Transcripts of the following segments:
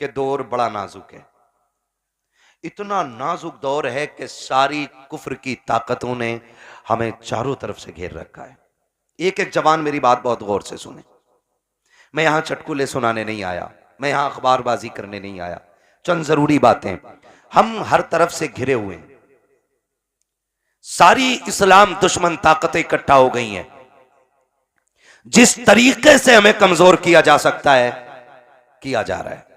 कि दौर बड़ा नाजुक है। इतना नाजुक दौर है कि सारी कुफ्र की ताकतों ने हमें चारों तरफ से घेर रखा है। एक एक जवान मेरी बात बहुत गौर से सुने। मैं यहां चटकुले सुनाने नहीं आया, मैं यहां अखबारबाजी करने नहीं आया। चंद जरूरी बातें। हम हर तरफ से घिरे हुए हैं, सारी इस्लाम दुश्मन ताकतें इकट्ठा हो गई हैं। जिस तरीके से हमें कमजोर किया जा सकता है किया जा रहा है।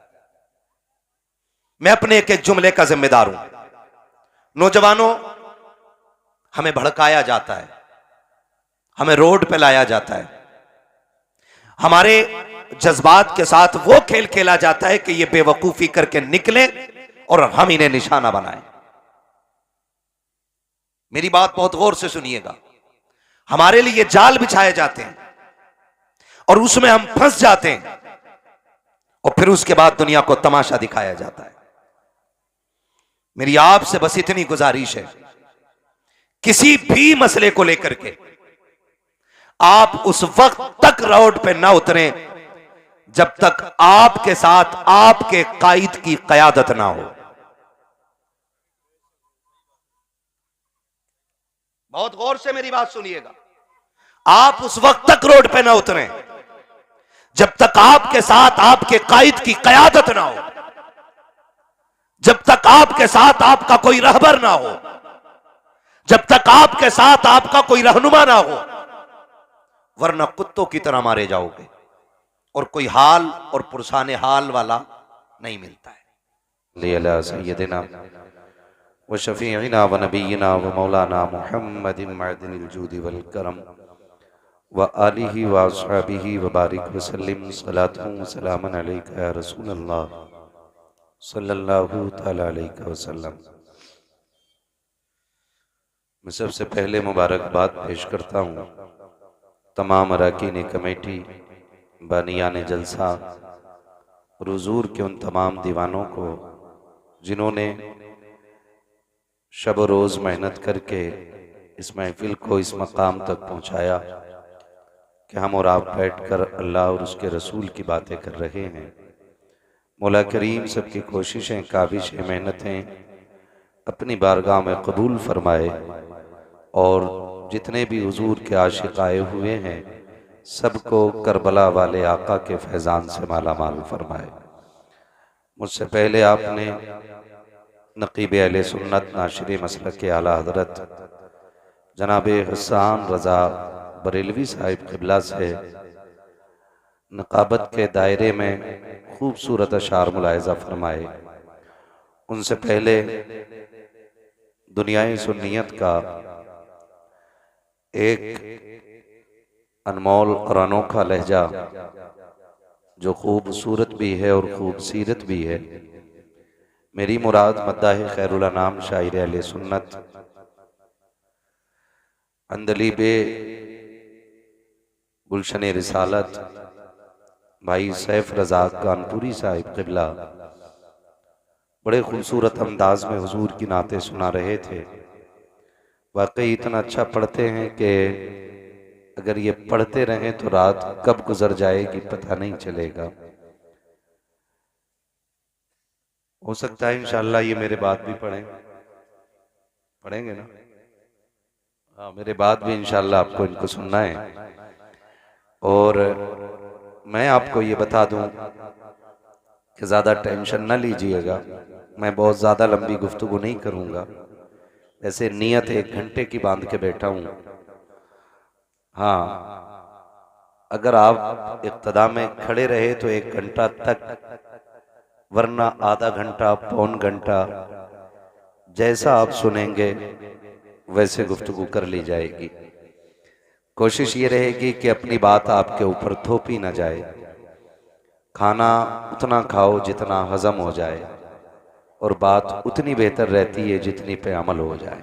मैं अपने एक एक जुमले का जिम्मेदार हूं। नौजवानों, हमें भड़काया जाता है, हमें रोड पे लाया जाता है, हमारे जज्बात के साथ वो खेल खेला जाता है कि ये बेवकूफी करके निकले और हम इन्हें निशाना बनाएं। मेरी बात बहुत गौर से सुनिएगा। हमारे लिए जाल बिछाए जाते हैं और उसमें हम फंस जाते हैं और फिर उसके बाद दुनिया को तमाशा दिखाया जाता है। मेरी आपसे बस इतनी गुजारिश है, किसी भी मसले को लेकर के आप उस वक्त तक रोड पे ना उतरें जब तक आपके साथ आपके कायद की कयादत ना हो। बहुत गौर से मेरी बात सुनिएगा। आप उस वक्त तक रोड पे ना उतरें जब तक आपके साथ आपके कायद की कयादत ना हो, जब तक आपके साथ आपका कोई रहबर ना हो, जब तक आपके साथ आपका कोई रहनुमा ना हो, वरना कुत्तों की तरह मारे जाओगे और कोई हाल और पुरसाने हाल वाला नहीं मिलता है। सैयदना व शफीना व नबीना व मौलाना मुहम्मदिन मअदिनिल जूदि वल करम व आलिहि व अस्हाबिहि व बारिक व सल्लिम सलातु व सलामन अलैका या रसूल अल्लाह सल्लल्लाहु तआला अलैहि वसल्लम। मैं सबसे पहले मुबारकबाद पेश करता हूँ तमाम अरकान कमेटी, बानियान जलसा और हुजूर के उन तमाम दीवानों को जिन्होंने शब रोज़ मेहनत करके इस महफिल को इस मकाम तक पहुँचाया कि हम और आप बैठकर अल्लाह और उसके रसूल की बातें कर रहे हैं। मौला करीम सबकी कोशिशें, काविशें, मेहनतें अपनी बारगाह में कबूल फरमाए और जितने भी हुजूर के आशिक आए हुए हैं सबको करबला वाले आका के फैज़ान से माला माल फरमाए। मुझसे पहले आपने नकीब अहले सुन्नत नाशिर मसलक आला हज़रत जनाब हसन रज़ा बरेलवी साहिब क़िबला से नकाबत के दायरे में खूबसूरत अशार मुलाहिज़ा फरमाए। उनसे पहले दुनियाए सुन्नियत का एक अनमोल और अनोखा लहजा जो खूबसूरत भी है और खूबसीरत भी है। मेरी मुराद मद्दाह खैरुल अनाम शायर अहले सुन्नत अंदलीबे गुलशन रिसालत भाई सैफ रज़ा कानपुरी साहिब क़िबला बड़े खूबसूरत अंदाज में हुजूर की नातें सुना रहे थे। वाकई इतना अच्छा पढ़ते हैं कि अगर ये पढ़ते रहें तो रात कब गुजर जाएगी पता नहीं चलेगा। हो सकता है इंशाअल्लाह ये मेरे बाद भी पढ़ेंगे ना। हाँ, मेरे बाद भी इंशाअल्लाह आपको इनको सुनना है। और मैं आपको ये बता दूं कि ज़्यादा टेंशन ना लीजिएगा, मैं बहुत ज़्यादा लंबी गुफ्तगू नहीं करूँगा। वैसे नियत 1 घंटे की बांध के बैठा हूँ। हाँ, अगर आप इब्तिदा में खड़े रहे तो 1 घंटा तक, वरना आधा घंटा, पौन घंटा, जैसा आप सुनेंगे वैसे गुफ्तगू कर ली जाएगी। कोशिश ये रहेगी कि अपनी बात आपके ऊपर थोपी ना जाए। खाना उतना खाओ जितना हजम हो जाए और बात उतनी बेहतर रहती है जितनी पे अमल हो जाए।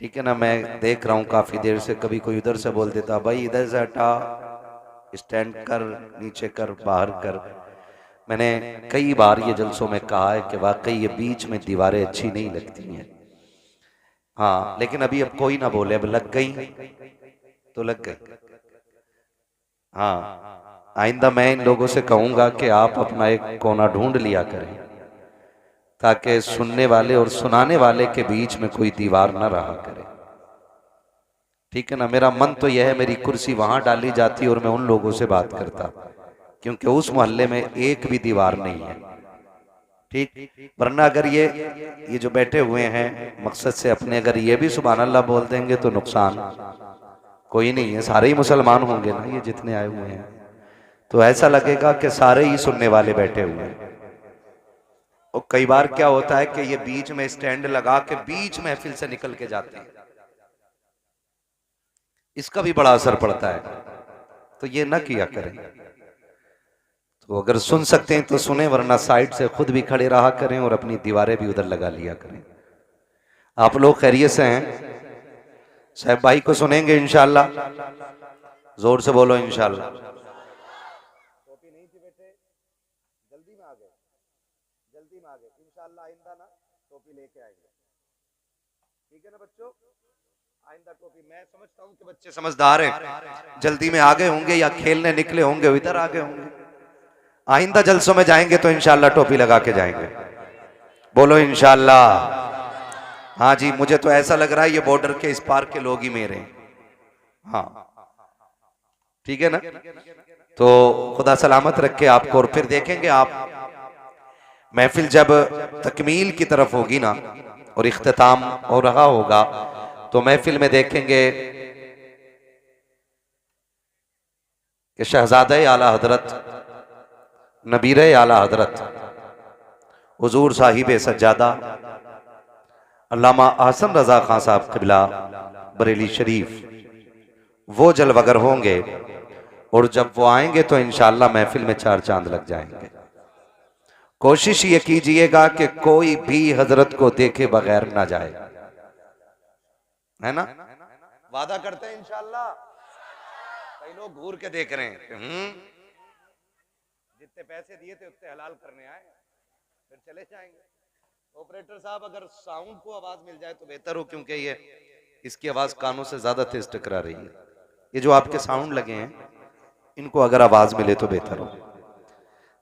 ठीक है ना। मैं देख रहा हूँ काफ़ी देर से कभी कोई उधर से बोल देता, भाई इधर से हटा, स्टैंड कर, नीचे कर, बाहर कर। मैंने कई बार ये जलसों में कहा है कि वाकई ये बीच में दीवारें अच्छी नहीं लगती हैं। हाँ, लेकिन अभी अब कोई ना बोले, अब लग गई तो लग गई। हाँ, आइंदा मैं इन लोगों से कहूंगा कि आप अपना एक कोना ढूंढ लिया करें, ताकि सुनने वाले और सुनाने वाले के बीच में कोई दीवार ना रहा करे। ठीक है ना? मेरा मन तो यह है मेरी कुर्सी वहां डाली जाती और मैं उन लोगों से बात करता, क्योंकि उस मोहल्ले में एक भी दीवार नहीं है। ठीक, वरना अगर ये जो बैठे हुए हैं मकसद से अपने, अगर ये भी सुभान अल्लाह बोल देंगे तो नुकसान कोई नहीं है, सारे ही मुसलमान होंगे ना ये जितने आए हुए हैं, तो ऐसा लगेगा कि सारे ही सुनने वाले बैठे हुए हैं। और कई बार क्या होता है कि ये बीच में स्टैंड लगा के बीच महफिल से निकल के जाते हैं, इसका भी बड़ा असर पड़ता है, तो ये ना किया करें। तो अगर सुन सकते हैं तो सुने, वरना साइड से खुद भी खड़े रहा करें और अपनी दीवारें भी उधर लगा लिया करें। आप लोग खैरियत से हैं? साहब भाई को सुनेंगे इंशाल्लाह? जोर से बोलो इंशाल्लाह। टोपी नहीं थी बेटे, जल्दी में आ गए, जल्दी में आ गए। इंशाल्लाह आइंदा ना टोपी लेके आएंगे, ठीक है ना बच्चों? आइंदा टोपी, मैं समझता हूँ कि बच्चे समझदार हैं, जल्दी में आ गए होंगे या खेलने निकले होंगे, इधर आ गए होंगे। आइंदा जलसों में जाएंगे तो इंशाल्लाह टोपी लगा के जाएंगे, बोलो इंशाल्लाह। हाँ जी, मुझे तो ऐसा लग रहा है ये बॉर्डर के इस पार के लोग ही मेरे हैं। हाँ ठीक है ना? तो खुदा सलामत रखे आपको। और फिर देखेंगे आप, महफिल जब तकमील की तरफ होगी ना और इख्तिताम हो रहा होगा, तो महफिल में देखेंगे कि शहजादे आला हजरत, नबीरे आला हजरत, हुजूर साहिब सज्जादा अल्लामा आसन रजा खान साहब क़िबला बरेली शरीफ, वो जलवगर होंगे। और जब वो आएंगे तो इंशाअल्लाह महफिल में चार चांद लग जाएंगे। कोशिश ये कीजिएगा कि कोई भी हजरत को देखे बगैर ना जाए, है ना? वादा करते हैं इंशाअल्लाह। कई लोग घूर के देख रहे हैं, जितने पैसे दिए थे उतने हलाल करने आए, फिर चले जाएंगे। ऑपरेटर साहब अगर साउंड को आवाज मिल जाए तो बेहतर हो, क्योंकि ये इसकी आवाज कानों से ज्यादा तेज टकरा रही है। ये जो आपके साउंड लगे हैं इनको अगर आवाज मिले तो बेहतर हो।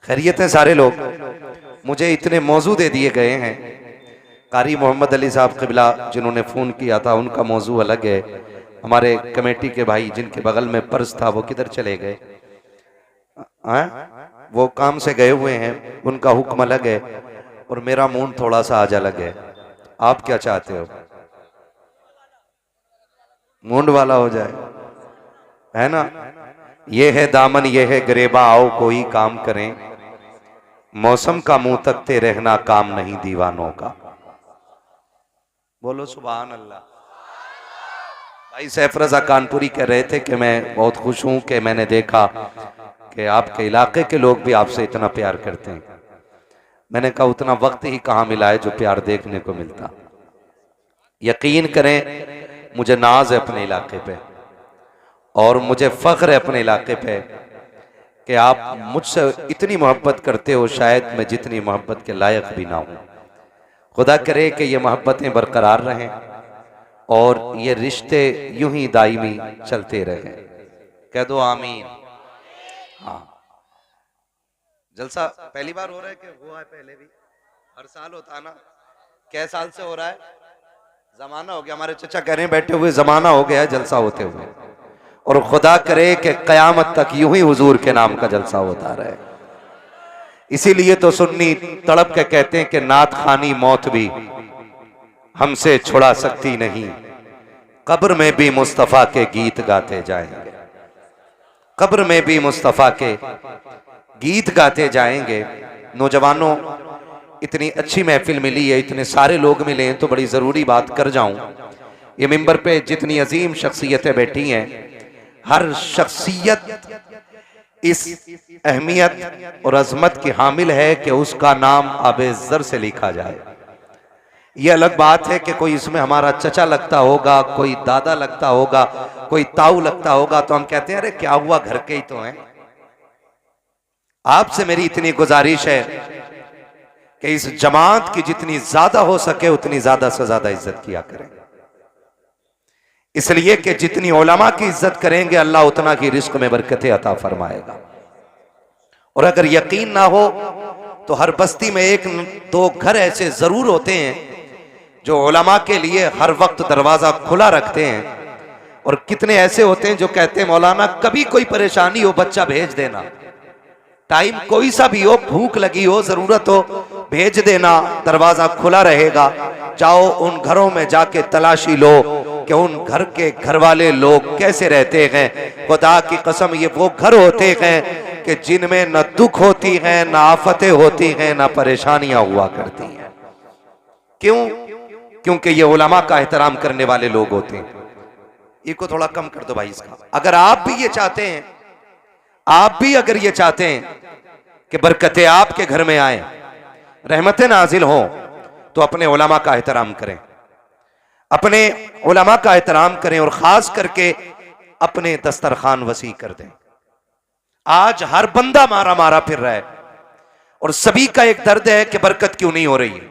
खैरियत है सारे लोग? मुझे इतने मौजू दे दिए गए हैं। कारी मोहम्मद अली साहब क़िबला जिन्होंने फोन किया था, उनका मौजू अलग है। हमारे कमेटी के भाई जिनके बगल में पर्स था वो किधर चले गए? वो काम से गए हुए हैं, उनका हुक्म अलग है। और मेरा मूड थोड़ा सा आज अलग है। आप क्या चाहते हो? मूड वाला हो जाए, है ना? ये है दामन, ये है गरेबा, आओ कोई काम करें, मौसम का मुंह तकते रहना काम नहीं दीवानों का। बोलो सुभान अल्लाह। भाई सैफ रजा कानपुरी कह रहे थे कि मैं बहुत खुश हूं कि मैंने देखा कि आपके इलाके के लोग भी आपसे इतना प्यार करते हैं। मैंने कहा उतना वक्त ही कहाँ मिला है जो प्यार देखने को मिलता। यकीन करें मुझे नाज है अपने इलाके पे और मुझे फख्र है अपने इलाके पे कि आप मुझसे इतनी मोहब्बत करते हो, शायद मैं जितनी मोहब्बत के लायक भी ना हूं। खुदा करे कि ये मोहब्बतें बरकरार रहें और ये रिश्ते यूं ही दायमी चलते रहें। कह दो आमीन। हाँ, जलसा पहली बार हो रहा है कि हुआ है पहले भी? हर साल होता है ना? कै साल से हो रहा है? जमाना हो गया। हमारे चचा कह रहे हैं बैठे हुए जमाना हो गया है जलसा होते हुए। और खुदा करे कि कयामत तक यूं ही हुजूर के नाम का जलसा होता रहे। इसीलिए तो सुन्नी तड़प के कहते हैं कि नात खानी मौत भी हमसे छुड़ा सकती नहीं, कब्र में भी मुस्तफा के गीत गाते जाएंगे, कब्र में भी मुस्तफा के गीत गाते जाएंगे। नौजवानों, इतनी अच्छी महफिल मिली है, इतने सारे लोग मिले हैं, तो बड़ी जरूरी बात कर जाऊं। ये मिंबर पे जितनी अजीम शख्सियतें बैठी हैं, हर शख्सियत इस अहमियत और अजमत की हामिल है कि उसका नाम आबेज़र से लिखा जाए। ये अलग बात है कि कोई इसमें हमारा चचा लगता होगा, कोई दादा लगता होगा, कोई ताऊ लगता होगा, तो हम कहते हैं अरे क्या हुआ, घर के ही तो हैं। आपसे मेरी इतनी गुजारिश है कि इस जमात की जितनी ज्यादा हो सके उतनी ज्यादा से ज्यादा इज्जत किया करें, इसलिए कि जितनी उलमा की इज्जत करेंगे अल्लाह उतना की रिस्क में बरकतें अता फरमाएगा। और अगर यकीन ना हो तो हर बस्ती में एक दो घर ऐसे जरूर होते हैं जो उलमा के लिए हर वक्त दरवाजा खुला रखते हैं, और कितने ऐसे होते हैं जो कहते हैं मौलाना कभी कोई परेशानी हो बच्चा भेज देना, टाइम कोई सा भी हो, भूख लगी हो, जरूरत हो, भेज देना, दरवाजा खुला रहेगा। जाओ उन घरों में जाके तलाशी लो कि उन घर के घर वाले लोग कैसे रहते हैं। खुदा की कसम ये वो घर होते हैं कि जिनमें न दुख होती हैं, न आफतें होती हैं, न परेशानियां हुआ करती हैं। क्यों? क्योंकि ये उलमा का एहतराम करने वाले लोग होते हैं। इसको थोड़ा कम कर दो भाई इसका। अगर आप भी ये चाहते हैं, आप भी अगर ये चाहते हैं कि बरकतें आपके घर में आए, रहमतें नाजिल हो, तो अपने उलमा का एहतराम करें, अपने उलमा का एहतराम करें, और खास करके अपने दस्तरखान वसी कर दें। आज हर बंदा मारा मारा फिर रहा है, और सभी का एक दर्द है कि बरकत क्यों नहीं हो रही है।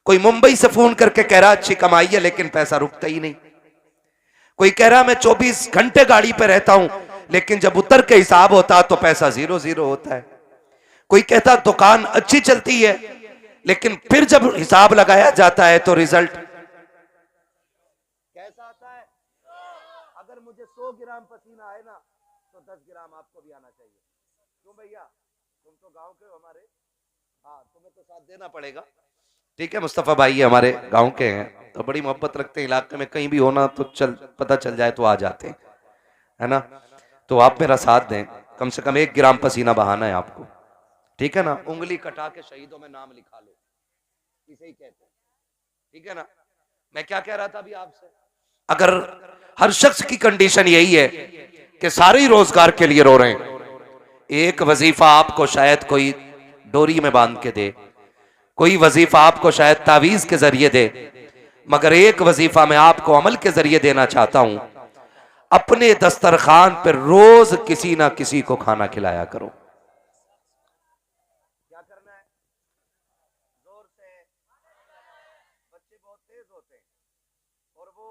कोई मुंबई से फोन करके कह रहा अच्छी कमाई है लेकिन पैसा रुकता ही नहीं। कोई कह रहा मैं 24 घंटे गाड़ी पे रहता हूं लेकिन जब उतर के हिसाब होता तो पैसा 0-0 होता है। कोई कहता दुकान अच्छी चलती है लेकिन फिर जब हिसाब लगाया जाता है तो रिजल्ट कैसा आता है। अगर मुझे 100 ग्राम पसीना आए ना तो 10 ग्राम आपको भी आना चाहिए। क्यों भैया, तुम तो गांव के हो हमारे, हाँ तुम्हें तो साथ देना पड़ेगा। ठीक है, मुस्तफा भाई हमारे गांव के हैं तो बड़ी मोहब्बत रखते हैं, इलाके में कहीं भी होना तो पता चल जाए तो आ जाते हैं, है ना। तो आप मेरा साथ दें, कम से कम 1 ग्राम पसीना बहाना है आपको, ठीक है ना। उंगली कटा के शहीदों में नाम लिखा लो, इसे ही कहते हैं, ठीक है ना। मैं क्या कह रहा था अभी आपसे, अगर हर शख्स की कंडीशन यही है कि सारे ही रोजगार के लिए रो रहे हैं, एक वजीफा आपको शायद कोई डोरी में बांध के दे, कोई वजीफा आपको शायद तावीज के जरिए दे, मगर एक वजीफा मैं आपको अमल के जरिए देना चाहता हूं। अपने दस्तरखान पर रोज किसी ना किसी को खाना खिलाया करो। क्या करना है? जोर से, बच्चे बहुत तेज होते हैं, और वो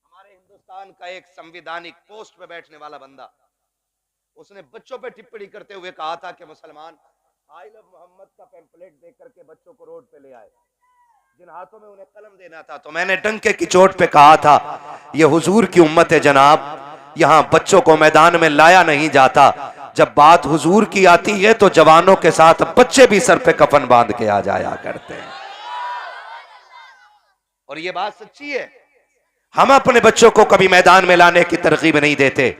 हमारे हिंदुस्तान का एक संवैधानिक पोस्ट पे बैठने वाला बंदा, उसने बच्चों पे टिप्पणी करते हुए कहा था कि मुसलमान आई लव मोहम्मद का पैम्पलेट देख करके बच्चों को रोड पे ले आए, जिन हाथों में उन्हें कलम देना था। तो मैंने डंके की चोट पे कहा था ये हुजूर की उम्मत है जनाब, यहां बच्चों को मैदान में लाया नहीं जाता। जब बात हुजूर की आती है तो जवानों के साथ बच्चे भी सर पे कफन बांध के आ जाया करते हैं, और ये बात सच्ची है। हम अपने बच्चों को कभी मैदान में लाने की तरकीब नहीं देते।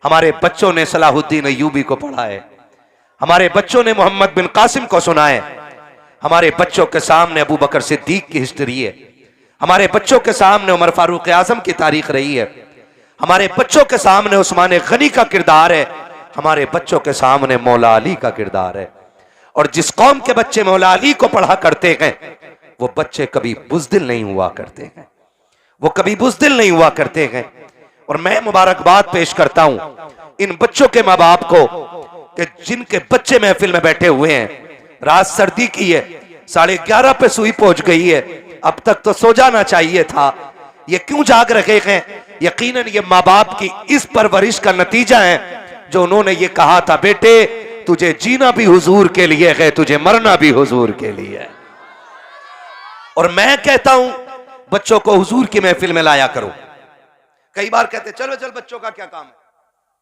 हमारे बच्चों ने सलाहुद्दीन अय्यूबी को पढ़ा है, हमारे बच्चों ने मोहम्मद बिन कासिम को सुना है, हमारे बच्चों के सामने अबू बकर सिद्दीक की हिस्ट्री है, हमारे बच्चों के सामने उमर फारूक आजम की तारीख रही है, हमारे बच्चों के सामने उस्मान गनी का किरदार है, हमारे बच्चों के सामने मौला अली का किरदार है। और जिस कौम के बच्चे मौला अली को पढ़ा करते हैं वो बच्चे कभी बुज़दिल नहीं हुआ करते हैं, वो कभी बुज़दिल नहीं हुआ करते हैं। और मैं मुबारकबाद पेश करता हूं इन बच्चों के माँ बाप को कि जिनके बच्चे महफिल में बैठे हुए हैं। रात सर्दी की है, 11:30 पे सुई पहुंच गई है, अब तक तो सो जाना चाहिए था, ये क्यों जाग रहे हैं? यकीनन ये माँ बाप की इस परवरिश का नतीजा है जो उन्होंने ये कहा था बेटे तुझे जीना भी हुजूर के लिए है, तुझे मरना भी हुजूर के लिए है। और मैं कहता हूं बच्चों को हुजूर की महफिल में लाया करो। कई बार कहते चलो चल बच्चों का क्या काम है,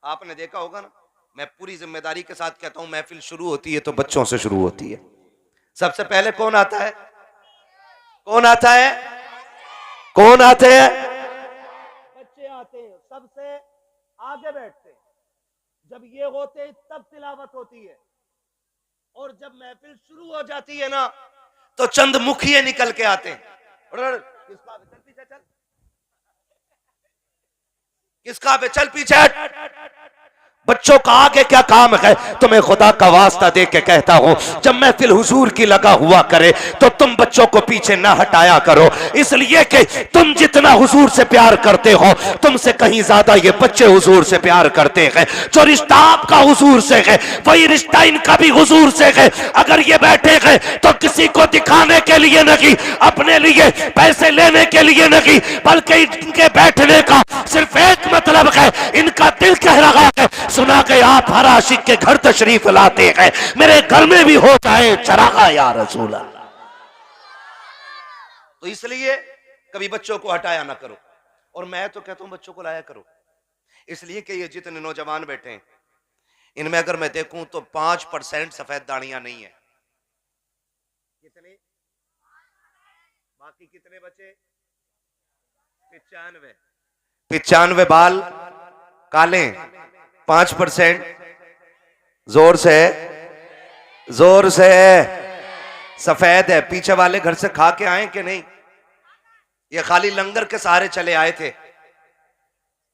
आपने देखा होगा ना, मैं पूरी जिम्मेदारी के साथ कहता हूं महफिल शुरू होती है तो बच्चों से शुरू होती है। सबसे पहले कौन आता है? कौन आता है? कौन आते हैं? बच्चे आते हैं, सबसे आगे बैठते हैं। जब ये होते हैं तब तिलावत होती है, और जब महफिल शुरू हो जाती है ना तो चंद मुखिए निकल के आते हैं। किसका चल पीछे चल, किसका पे चल पीछे। बच्चों का आगे क्या काम है? तुम्हें खुदा का वास्ता दे के कहता हूं जब महफिल हुजूर की लगा हुआ करे तो तुम बच्चों को पीछे ना हटाया करो, इसलिए कि तुम जितना हुजूर से प्यार करते हो तुमसे कहीं ज्यादा ये बच्चे हुजूर से प्यार करते हैं। जो रिश्ता आपका हुजूर से है वही रिश्ता इनका भी हुजूर से है। अगर ये बैठे हैं तो किसी को दिखाने के लिए नहीं, अपने लिए पैसे लेने के लिए नहीं, बल्कि इनके बैठने का सिर्फ एक मतलब है, इनका दिल कह रहा है सुना कि आप हर आशिक के घर तशरीफ लाते हैं, मेरे घर में भी हो जाए चरागा या रसूल अल्लाह। तो इसलिए कभी बच्चों को हटाया ना करो, और मैं तो कहता हूं बच्चों को लाया करो, इसलिए कि ये जितने नौजवान बैठे हैं इनमें अगर मैं देखूं तो 5% सफेद दाढ़ियां नहीं है। कितने? बाकी कितने बचे? 95 बाल काले, 5% जोर से सफेद है। पीछे वाले घर से खा के आए कि नहीं? ये खाली लंगर के सहारे चले आए थे।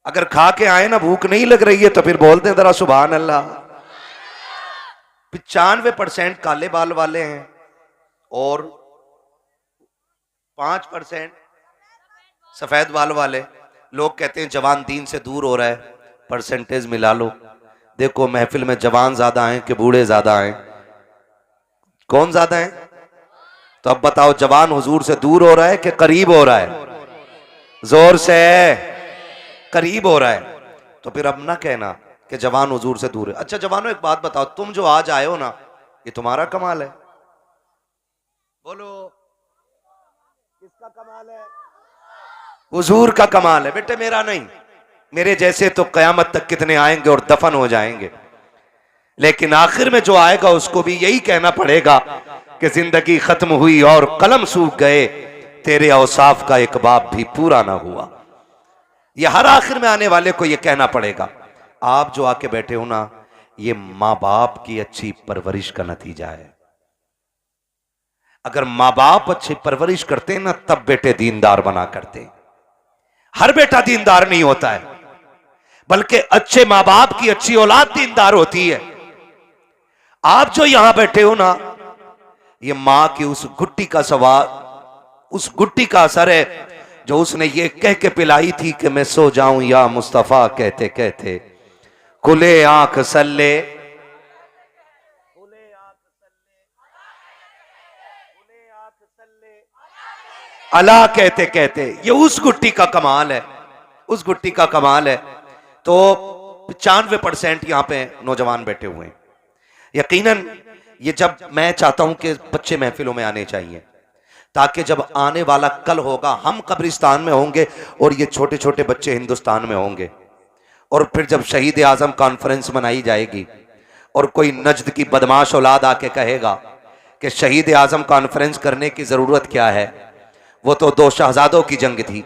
अगर खा के आए ना, भूख नहीं लग रही है तो फिर बोलते हैं जरा सुभान अल्लाह। 95% काले बाल वाले हैं और 5% सफेद बाल वाले। लोग कहते हैं जवान दीन से दूर हो रहा है, परसेंटेज मिला लो। देखो महफिल में जवान ज्यादा हैं कि बूढ़े ज्यादा हैं? कौन ज्यादा है? तो अब बताओ, जवान हुजूर से दूर हो रहा है कि करीब हो रहा है? जोर से करीब हो रहा है। तो फिर अब ना कहना कि जवान हुजूर से दूर है। अच्छा जवानों, एक बात बताओ, तुम जो आज आए हो ना, ये तुम्हारा कमाल है? बोलो, किसका कमाल है? हुजूर का कमाल है बेटे, मेरा नहीं। मेरे जैसे तो कयामत तक कितने आएंगे और दफन हो जाएंगे, लेकिन आखिर में जो आएगा उसको भी यही कहना पड़ेगा कि जिंदगी खत्म हुई और कलम सूख गए, तेरे औसाफ का एक बाब भी पूरा ना हुआ। यह हर आखिर में आने वाले को यह कहना पड़ेगा। आप जो आके बैठे हो ना, ये मां बाप की अच्छी परवरिश का नतीजा है। अगर मां बाप अच्छी परवरिश करते ना, तब बेटे दीनदार बना करते। हर बेटा दीनदार नहीं होता है, बल्कि अच्छे मां बाप की अच्छी औलाद दीनदार होती है। आप जो यहां बैठे हो ना, ये मां की उस गुट्टी का सवाल, उस गुट्टी का असर है जो उसने ये कह के पिलाई थी कि मैं सो जाऊं या मुस्तफा कहते कहते, खुले आंख सल्ले, अला कहते कहते। ये उस गुट्टी का कमाल है, उस गुट्टी का कमाल है। तो 95% यहां पे नौजवान बैठे हुए हैं। यकीनन ये, जब मैं चाहता हूं कि बच्चे महफिलों में आने चाहिए, ताकि जब आने वाला कल होगा, हम कब्रिस्तान में होंगे और ये छोटे छोटे बच्चे हिंदुस्तान में होंगे, और फिर जब शहीद आजम कॉन्फ्रेंस मनाई जाएगी और कोई नजद की बदमाश औलाद आके कहेगा कि शहीद आजम कॉन्फ्रेंस करने की जरूरत क्या है, वो तो 2 शहजादों की जंग थी,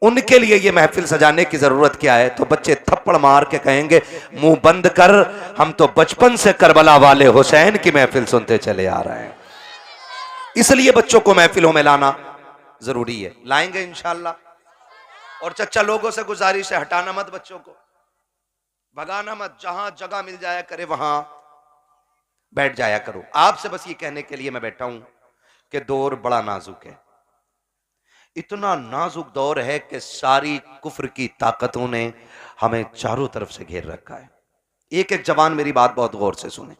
उनके लिए ये महफिल सजाने की जरूरत क्या है, तो बच्चे थप्पड़ मार के कहेंगे मुंह बंद कर, हम तो बचपन से करबला वाले हुसैन की महफिल सुनते चले आ रहे हैं। इसलिए बच्चों को महफिलों में लाना जरूरी है। लाएंगे इंशाअल्लाह। और चच्चा लोगों से गुजारिश है, हटाना मत बच्चों को, भगाना मत। जहां जगह मिल जाया करे वहां बैठ जाया करो। आपसे बस ये कहने के लिए मैं बैठा हूं कि दौर बड़ा नाजुक है। इतना नाजुक दौर है कि सारी कुफ्र की ताकतों ने हमें चारों तरफ से घेर रखा है। एक एक जवान मेरी बात बहुत गौर से सुने।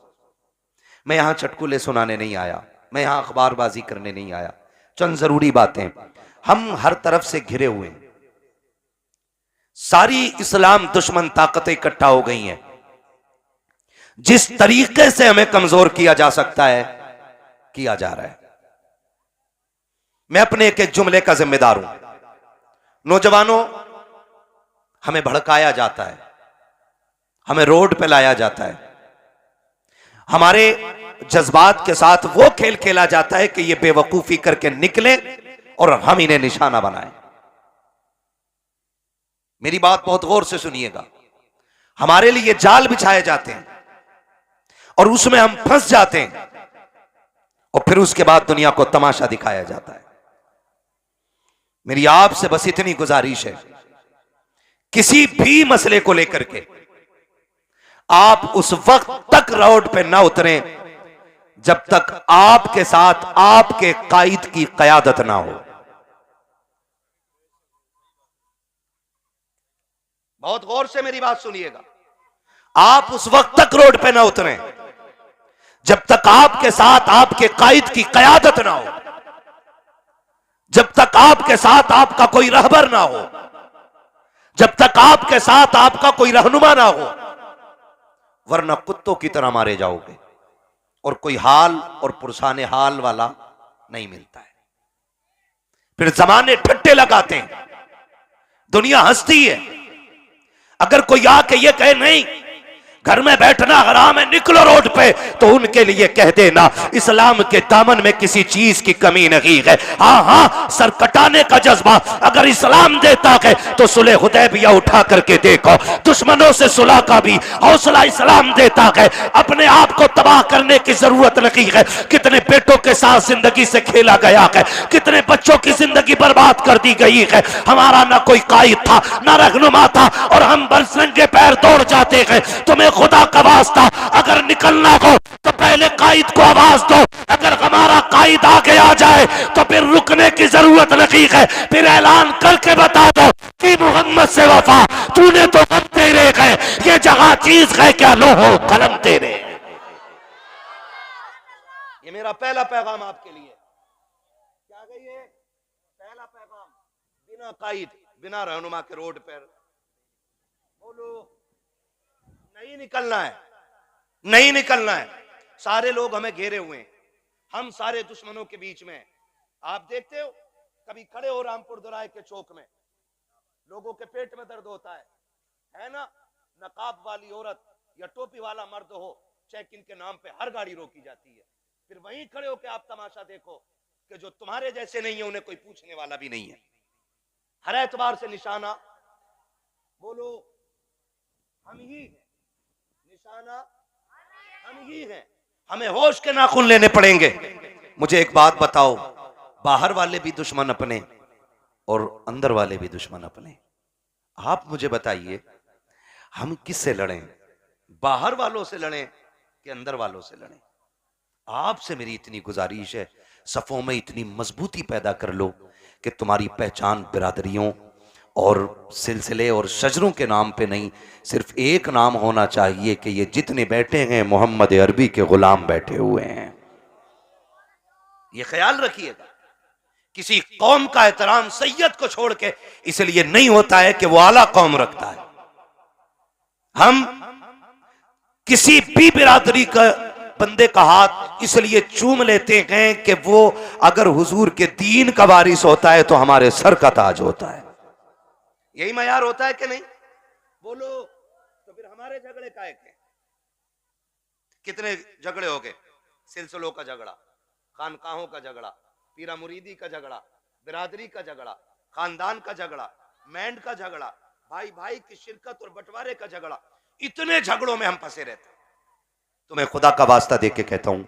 मैं यहां चटकुले सुनाने नहीं आया, मैं यहां अखबारबाजी करने नहीं आया। चंद जरूरी बातें। हम हर तरफ से घिरे हुए हैं, सारी इस्लाम दुश्मन ताकतें इकट्ठा हो गई हैं। जिस तरीके से हमें कमजोर किया जा सकता है किया जा रहा है। मैं अपने एक एक जुमले का जिम्मेदार हूं। नौजवानों, हमें भड़काया जाता है, हमें रोड पे लाया जाता है, हमारे जज्बात के साथ वो खेल खेला जाता है कि ये बेवकूफी करके निकले और हम इन्हें निशाना बनाएं। मेरी बात बहुत गौर से सुनिएगा। हमारे लिए जाल बिछाए जाते हैं और उसमें हम फंस जाते हैं, और फिर उसके बाद दुनिया को तमाशा दिखाया जाता है। मेरी आपसे बस इतनी गुजारिश है, किसी भी मसले को लेकर के आप उस वक्त तक रोड पे ना उतरें जब तक आपके साथ आपके कायद की कयादत ना हो। बहुत गौर से मेरी बात सुनिएगा। आप उस वक्त तक रोड पे ना उतरें जब तक आपके साथ आपके कायद की कयादत ना हो, जब तक आपके साथ आपका कोई रहबर ना हो, जब तक आपके साथ आपका कोई रहनुमा ना हो। वरना कुत्तों की तरह मारे जाओगे और कोई हाल और पुरसाने हाल वाला नहीं मिलता है। फिर जमाने ठट्टे लगाते हैं, दुनिया हंसती है। अगर कोई आके ये कहे नहीं घर में बैठना हराम है, निकलो रोड पे, तो उनके लिए कह देना इस्लाम के दामन में किसी चीज की कमी नहीं है। हाँ हाँ, सर कटाने का जज्बा अगर इस्लाम देता है तो सुलह हुदैबिया उठा करके देखो, दुश्मनों से सुलह का भी हौसला इस्लाम देता है। अपने आप को तबाह करने की जरूरत नहीं है। कितने बेटों के साथ जिंदगी से खेला गया है, कितने बच्चों की जिंदगी बर्बाद कर दी गई है। हमारा ना कोई कायद था ना रहनुमा था और हम बरसंगे पैर दौड़ जाते हैं। तुम्हें खुदा का वास्ता अगर निकलना हो तो पहले कायद को आवाज दो। अगर हमारा कायद आगे आ जाए तो फिर रुकने की जरूरत नहीं है, फिर ऐलान करके बता दो कि मोहम्मद से वफा, तूने तो हम तेरे है, ये जगह चीज है क्या, लो हो कलम तेरे। ये मेरा पहला पैगाम आपके लिए। क्या गई है पहला पैगाम, बिना कायद बिना रहनुमा के रोड पर बोलो, नहीं निकलना है, नहीं निकलना है। सारे लोग हमें घेरे हुए हैं, हम सारे दुश्मनों के बीच में। आप देखते हो कभी खड़े हो रामपुर दोराई के चौक में, लोगों के पेट में दर्द होता है ना, नकाब वाली औरत या टोपी वाला मर्द हो, चेक इन के नाम पे हर गाड़ी रोकी जाती है। फिर वहीं खड़े होकर आप तमाशा देखो कि जो तुम्हारे जैसे नहीं है उन्हें कोई पूछने वाला भी नहीं है। हर एतबार से निशाना बोलो हम ही हैं, निशाना हम ही हैं। हमें होश के नाखून लेने पड़ेंगे। मुझे एक बात बताओ, बाहर वाले भी दुश्मन अपने और अंदर वाले भी दुश्मन अपने। आप मुझे बताइए हम किससे लड़ें, बाहर वालों से लड़ें कि अंदर वालों से लड़ें? आपसे मेरी इतनी गुजारिश है, सफों में इतनी मजबूती पैदा कर लो कि तुम्हारी पहचान बिरादरियों और सिलसिले और शजरों के नाम पे नहीं, सिर्फ एक नाम होना चाहिए कि ये जितने बैठे हैं मोहम्मद अरबी के गुलाम बैठे हुए हैं। ये ख्याल रखिएगा। किसी कौम का एहतराम सैयद को छोड़ के इसलिए नहीं होता है कि वो आला कौम रखता है। हम किसी भी बिरादरी का बंदे का हाथ इसलिए चूम लेते हैं कि वो अगर हुजूर के दीन का वारिस होता है तो हमारे सर का ताज होता है। यही मयार होता है कि नहीं? बोलो, तो फिर हमारे झगड़े काहे के? कितने झगड़े हो गए, सिलसिलों का झगड़ा, खानकाहों का झगड़ा, पीरा मुरीदी का झगड़ा, बिरादरी का झगड़ा, खानदान का झगड़ा, मैंड का झगड़ा, भाई भाई की शिरकत और बंटवारे का झगड़ा। इतने झगड़ों में हम फंसे रहते हैं। तो मैं खुदा का वास्ता देके कहता हूं,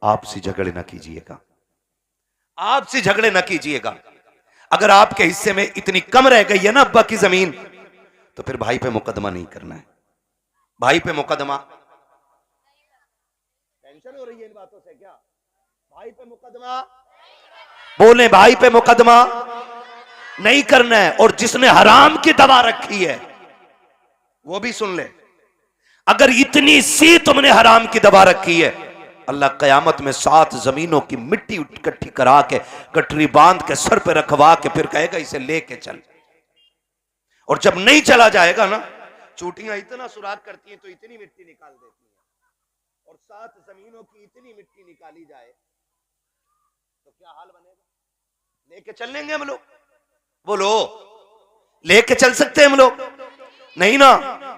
आपसी झगड़े ना कीजिएगा, आपसी झगड़े ना कीजिएगा। अगर आपके हिस्से में इतनी कम रह गई है ना अब्बा की जमीन, तो फिर भाई पे मुकदमा नहीं करना है। भाई पे मुकदमा, टेंशन हो रही है इन बातों से क्या? भाई पे मुकदमा, बोले भाई पे मुकदमा नहीं करना है। और जिसने हराम की दवा रखी है वो भी सुन ले, अगर इतनी सी तुमने हराम की दवा रखी है, अल्लाह कयामत में 7 जमीनों की मिट्टी इकट्ठी करा के गठरी बांध के सर पे रखवा के फिर कहेगा इसे लेके चल। और जब नहीं चला जाएगा ना, चूटियां इतना सुराख करती हैं तो इतनी मिट्टी निकाल देती हैं, और 7 जमीनों की इतनी मिट्टी निकाली जाए तो क्या हाल बनेगा? लेके चल लेंगे हम लोग? बोलो, लेके चल सकते हैं हम लोग? नहीं ना,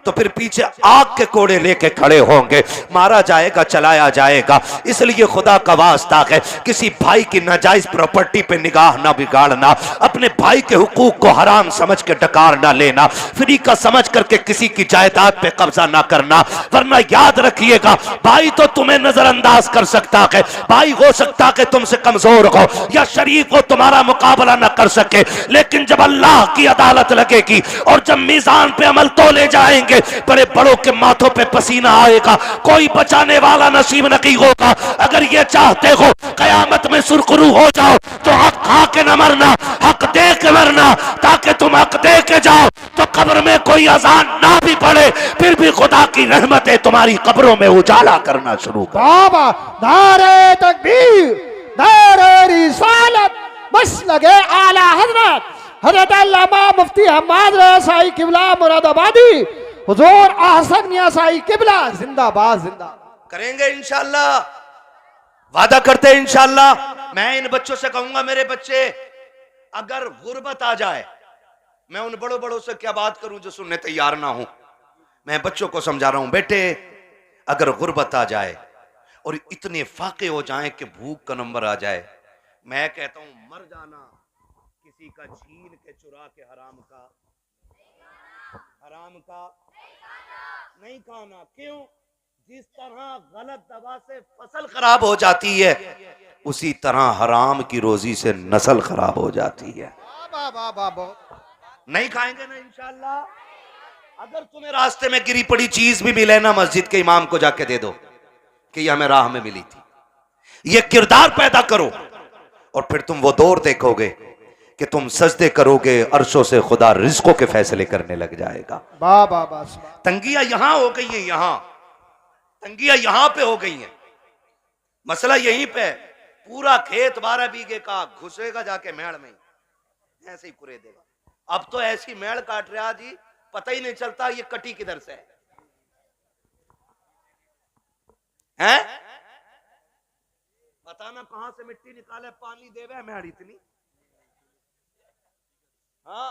तो फिर पीछे आग के कोड़े लेके खड़े होंगे, मारा जाएगा, चलाया जाएगा। इसलिए खुदा का वास्ता है, किसी भाई की नाजायज प्रॉपर्टी पे निगाह ना बिगाड़ना, अपने भाई के हुकूक को हराम समझ के डकार ना लेना, फ्री का समझ करके किसी की जायदाद पे कब्जा ना करना। वरना याद रखिएगा, भाई तो तुम्हें नजरअंदाज कर सकता है, भाई हो सकता है तुमसे कमजोर हो या शरीफ हो, तुम्हारा मुकाबला ना कर सके, लेकिन जब अल्लाह की अदालत लगेगी और जब मीजान पे अमल तोले जाएंगे, बड़े बड़ों के माथों पे पसीना आएगा, कोई बचाने वाला नसीब नहीं होगा। अगर ये चाहते हो कयामत में सुरखरू हो जाओ तो हक खा के न मरना, हक दे के मरना, ताकि तुम हक दे के जाओ तो कब्र में कोई अजान ना भी पड़े, फिर भी खुदा की रहमतें तुम्हारी कब्रों में उजाला करना शुरू कर। बाबा नारे तकबीर, नारे रिसालत, बस लगे आला हजरत हजरत अल्लामा मुफ्ती हम्माद रज़ा साई किबला मुरादाबादी हुजूर अहसन मियां साई किबला जिंदाबाद जिंदा। करेंगे इंशाल्लाह, वादा करते हैं इंशाल्लाह। मैं इन बच्चों से कहूंगा, मेरे बच्चे अगर गुर्बत आ जाए, मैं उन बड़ों बड़ों से क्या बात करूं जो सुनने तैयार ना हो। मैं बच्चों को समझा रहा हूं, बेटे अगर गुर्बत आ जाए और इतने फाके हो जाएं कि भूख का नंबर आ जाए, मैं कहता हूं मर जाना किसी का छीन के चुरा के हराम का नहीं खाना। क्यों? जिस तरह गलत दवा से फसल खराब हो जाती है, उसी तरह हराम की रोजी से नस्ल खराब हो जाती है। नहीं खाएंगे ना इंशाल्लाह। अगर तुम्हें रास्ते में गिरी पड़ी चीज भी मिले ना, मस्जिद के इमाम को जाके दे दो कि यह हमें राह में मिली थी। ये किरदार पैदा करो और फिर तुम वो दौर देखोगे कि तुम सजदे करोगे, अर्शों से खुदा रिज़्क़ों के फैसले करने लग जाएगा। तंगियां यहां हो गई हैं, यहां तंगियां यहां पे हो गई हैं। मसला यहीं पे, पूरा खेत 12 बीघे का घुसेगा जाके मेड़ में, ऐसे ही कुरे देगा। अब तो ऐसी मेड़ काट रहा जी, पता ही नहीं चलता ये कटी किधर से है। पता ना कहां से मिट्टी निकाले, पानी देवे मेड़ इतनी। हाँ,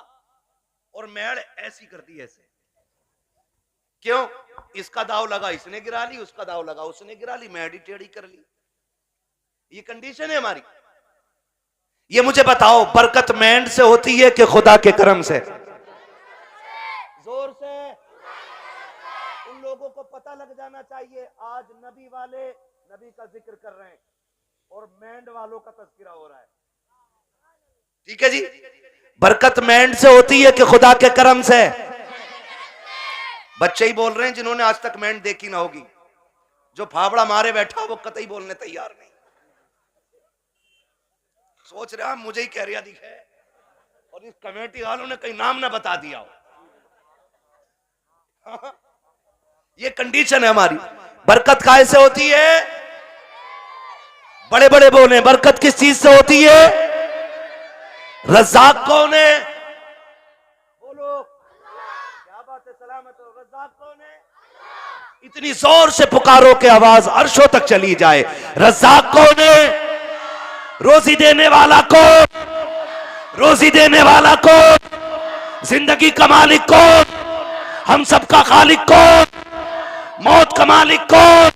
और मेड़ ऐसी कर दी ऐसे। क्यों? इसका दाव लगा इसने गिरा ली, उसका दाव लगा उसने गिरा ली, मेड़ ही टेढ़ी कर ली। ये कंडीशन है हमारी। ये मुझे बताओ, बरकत मेंढ से होती है कि खुदा के करम से? जोर से। उन लोगों को पता लग जाना चाहिए, आज नबी वाले नबी का जिक्र कर रहे हैं और मेंढ वालों का तज़किरा हो रहा है। ठीक है जी, बरकत मेंढ से होती है कि खुदा के करम से? बच्चे ही बोल रहे हैं जिन्होंने आज तक मेंढ देखी ना होगी। जो फावड़ा मारे बैठा वो कतई बोलने तैयार नहीं। सोच रहा मुझे ही कह रिया दिखे और इस कमेटी वालों ने कहीं नाम ना बता दिया हो। ये कंडीशन है हमारी। बरकत काहे से होती है? बड़े बड़े बोले, बरकत किस चीज से होती है? रज़ाक कौन है? बोलो, क्या बात है, सलामत हो। रज़ाक कौन है? इतनी जोर से पुकारो कि आवाज अर्शों तक चली जाए। रज़ाक कौन है? रोजी देने वाला कौन? रोजी देने वाला कौन? जिंदगी का मालिक कौन? हम सबका खालिक कौन? मौत का मालिक कौन?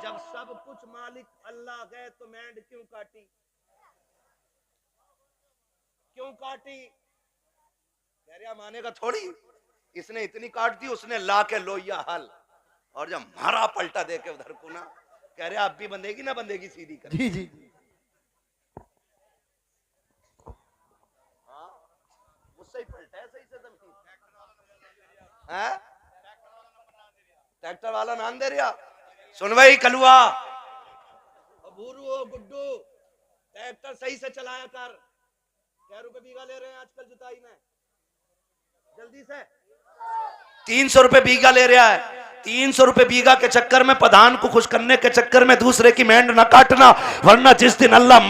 जब सब कुछ मालिक अल्लाह है तो मेंढ क्यों काटी? क्यों काटी? कह रहा मानेगा थोड़ी। इसने इतनी काट दी, उसने ला के लोहिया हल, और जब मारा पलटा दे के उधर को ना, कह रहे अब भी बंधेगी ना बंधेगी सीधी कर। जी जी, मुझसे ही पलटा है सही से जमीन। ट्रैक्टर वाला नाम दे रहा। सुन भाई कलुआ, भूरू गुड्डू, ट्रैक्टर सही से चलाया कर। क्या रुपए बीघा ले रहे हैं आजकल जुताई में? जल्दी से 300 रुपए बीघा ले रहा है। 300 रुपए बीघा के चक्कर में, प्रधान को खुश करने के चक्कर में दूसरे की मेंढ ना काटना, वरना जिस दिन अल्लाह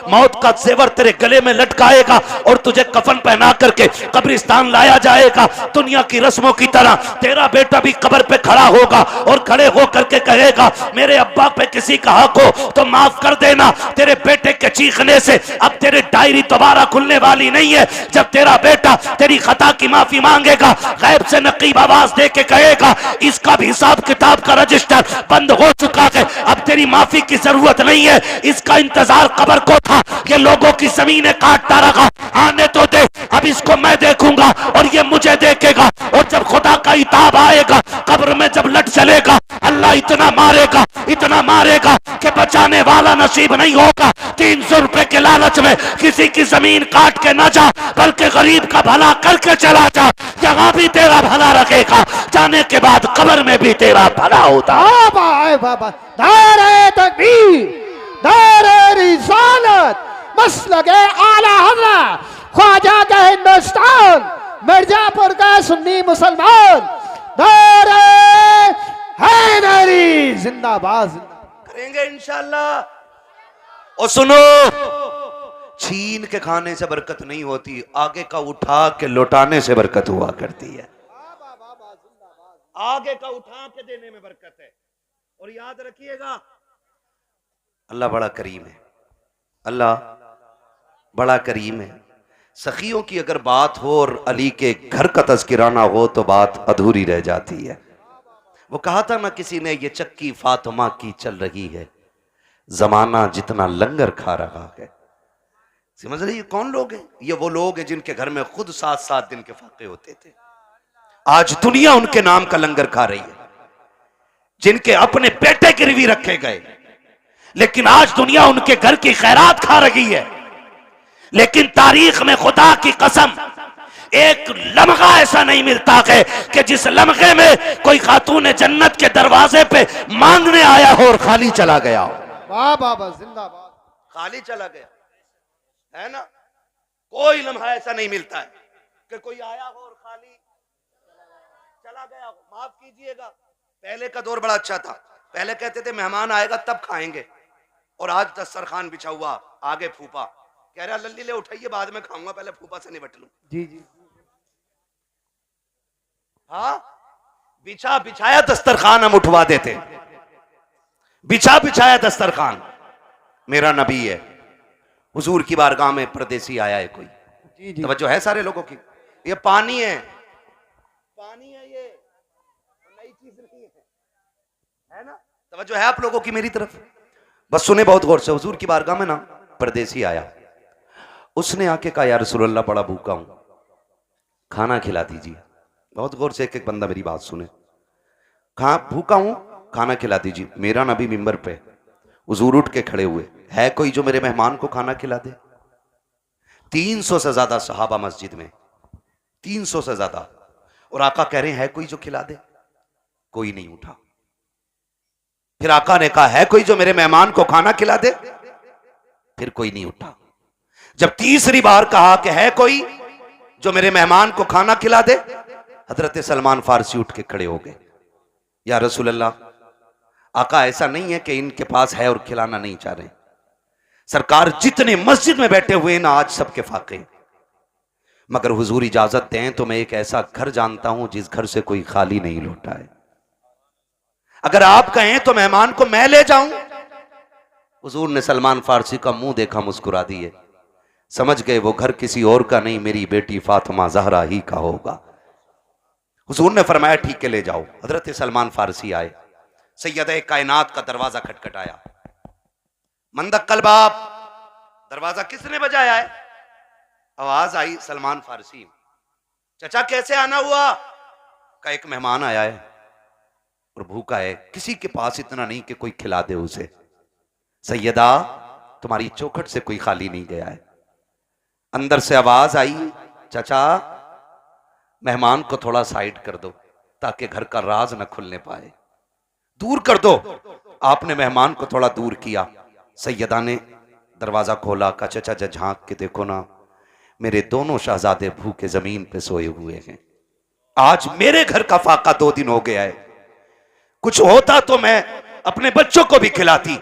मौत का जेवर तेरे गले में लटकाएगा और तुझे कफन पहना करके कब्रिस्तान लाया जाएगा, दुनिया की रस्मों की तरह तेरा बेटा भी कब्र पे खड़ा होगा और खड़े होकर के कहेगा मेरे अब्बा पे किसी का हक हो तो माफ कर देना। तेरे बेटे के चीखने से अब तेरी डायरी दोबारा खुलने वाली नहीं है। जब तेरा बेटा तेरी खता की माफी मांगेगा, गैब से नकीब आवाज दे के कहेगा इसका भी हिसाब किताब का रजिस्टर बंद हो चुका है, अब तेरी माफी की जरूरत नहीं है। इसका इंतजार कब्र को था, ये लोगों की जमीनें काटता रहा, आने तो दे, अब इसको मैं देखूंगा और ये मुझे देखेगा। और जब खुदा का हिसाब आएगा, कब्र में जब लट चलेगा, अल्लाह इतना मारेगा कि बचाने वाला नसीब नहीं होगा। 300 रुपए के लालच में किसी की जमीन काट के न जा, बल्कि गरीब का भला करके चला जा। यहाँ भी तेरा भला रखेगा, जाने के बाद कब्र में भी तेरा भला होता। नारे तकबीर, नारे रिसालत, मसलके आला हज़रत ख्वाजा का हिंदुस्तान, मिर्जापुर का सुन्नी मुसलमान, नारे हैदरी जिंदाबाद। करेंगे इंशाल्लाह। और सुनो, छीन के खाने से बरकत नहीं होती, आगे का उठा के लौटाने से बरकत हुआ करती है। आगे का उठा के देने में बरकत है। और याद रखिएगा, अल्लाह बड़ा करीम है, अल्लाह बड़ा करीम है। सखियों की अगर बात हो और अली के घर का तज़किरा ना हो तो बात अधूरी रह जाती है। वो कहा था ना किसी ने, ये चक्की फातिमा की चल रही है, जमाना जितना लंगर खा रहा है। समझ रही, ये कौन लोग हैं? ये वो लोग हैं जिनके घर में खुद 7-7 दिन के फाके होते थे। आज दुनिया उनके नाम का लंगर खा रही है, जिनके अपने बेटे गिरवी रखे गए, लेकिन आज दुनिया उनके घर की खैरात खा रही है। लेकिन तारीख में खुदा की कसम एक लम्हा ऐसा नहीं मिलता है कि जिस लम्हे में कोई खातून जन्नत के दरवाजे पे मांगने आया हो और खाली चला गया हो। वाह बाबा जिंदाबाद। खाली चला गया है ना, कोई लम्हा ऐसा नहीं मिलता है कि कोई आया हो और खाली चला गया हो। माफ कीजिएगा, पहले का दौर बड़ा अच्छा था। पहले कहते थे मेहमान आएगा तब खाएंगे, और आज दस्तरखान बिछा हुआ, आगे फूफा कह रहा लल्ली ले उठाइए बाद में खाऊंगा, पहले फूफा से निपट लूं। जी जी। हाँ, बिछा बिछाया दस्तरखान हम उठवा देते, बिछा बिछाया दस्तरखान। मेरा नबी है, हुजूर की बारगाह में परदेसी आया है कोई। जी जी। तवज्जो है सारे लोगों की? ये पानी है, पानी है, ये नई चीज नहीं है ना? तवज्जो है आप लोगों की मेरी तरफ? बस सुने बहुत गौर से। हुजूर की बारगाह में ना परदेसी आया, उसने आके कहा या रसूल अल्लाह बड़ा भूखा हूं, खाना खिला दीजिए। बहुत गौर से एक एक बंदा मेरी बात सुने। भूखा हूं, खाना खिला दीजिए। मेरा नबी मिंबर पे, हुजूर उठ के खड़े हुए, है कोई जो मेरे मेहमान को खाना खिला दे? 300 से ज्यादा सहाबा मस्जिद में, 300 से ज्यादा, और आका कह रहे हैं है कोई जो खिला दे? कोई नहीं उठा। फिर आका ने कहा है कोई जो मेरे मेहमान को खाना खिला दे? फिर कोई नहीं उठा। जब तीसरी बार कहा कि है कोई जो मेरे मेहमान को खाना खिला दे, हजरत सलमान फारसी उठ के खड़े हो गए, या रसूल अल्लाह, आका ऐसा नहीं है कि इनके पास है और खिलाना नहीं चाह रहे। सरकार जितने मस्जिद में बैठे हुए ना आज सबके फाके, मगर हुजूर इजाजत दें तो मैं एक ऐसा घर जानता हूं जिस घर से कोई खाली नहीं लौटा है। अगर आप कहें तो मेहमान को मैं ले जाऊं। हुजूर ने सलमान फारसी का मुंह देखा, मुस्कुरा दिए, समझ गए वो घर किसी और का नहीं, मेरी बेटी फातिमा जहरा ही का होगा। हुजूर ने फरमाया ठीक है ले जाओ। हजरत सलमान फारसी आए, सैयद कायनात का दरवाजा खटखटाया। मंदक्कल बाप, दरवाजा किसने बजाया है? आवाज आई सलमान फारसी। चचा कैसे आना हुआ? का एक मेहमान आया है और भूखा है, किसी के पास इतना नहीं कि कोई खिला दे उसे। सैयदा तुम्हारी चौखट से कोई खाली नहीं गया है। अंदर से आवाज आई, चचा मेहमान को थोड़ा साइड कर दो ताकि घर का राज न खुलने पाए, दूर कर दो। आपने मेहमान को थोड़ा दूर किया। सैयदा ने दरवाजा खोला, का चचा जा झांक के देखो ना, मेरे दोनों शहजादे भूखे जमीन पे सोए हुए हैं। आज मेरे घर का फाका 2 दिन हो गया है, कुछ होता तो मैं अपने बच्चों को भी खिलाती।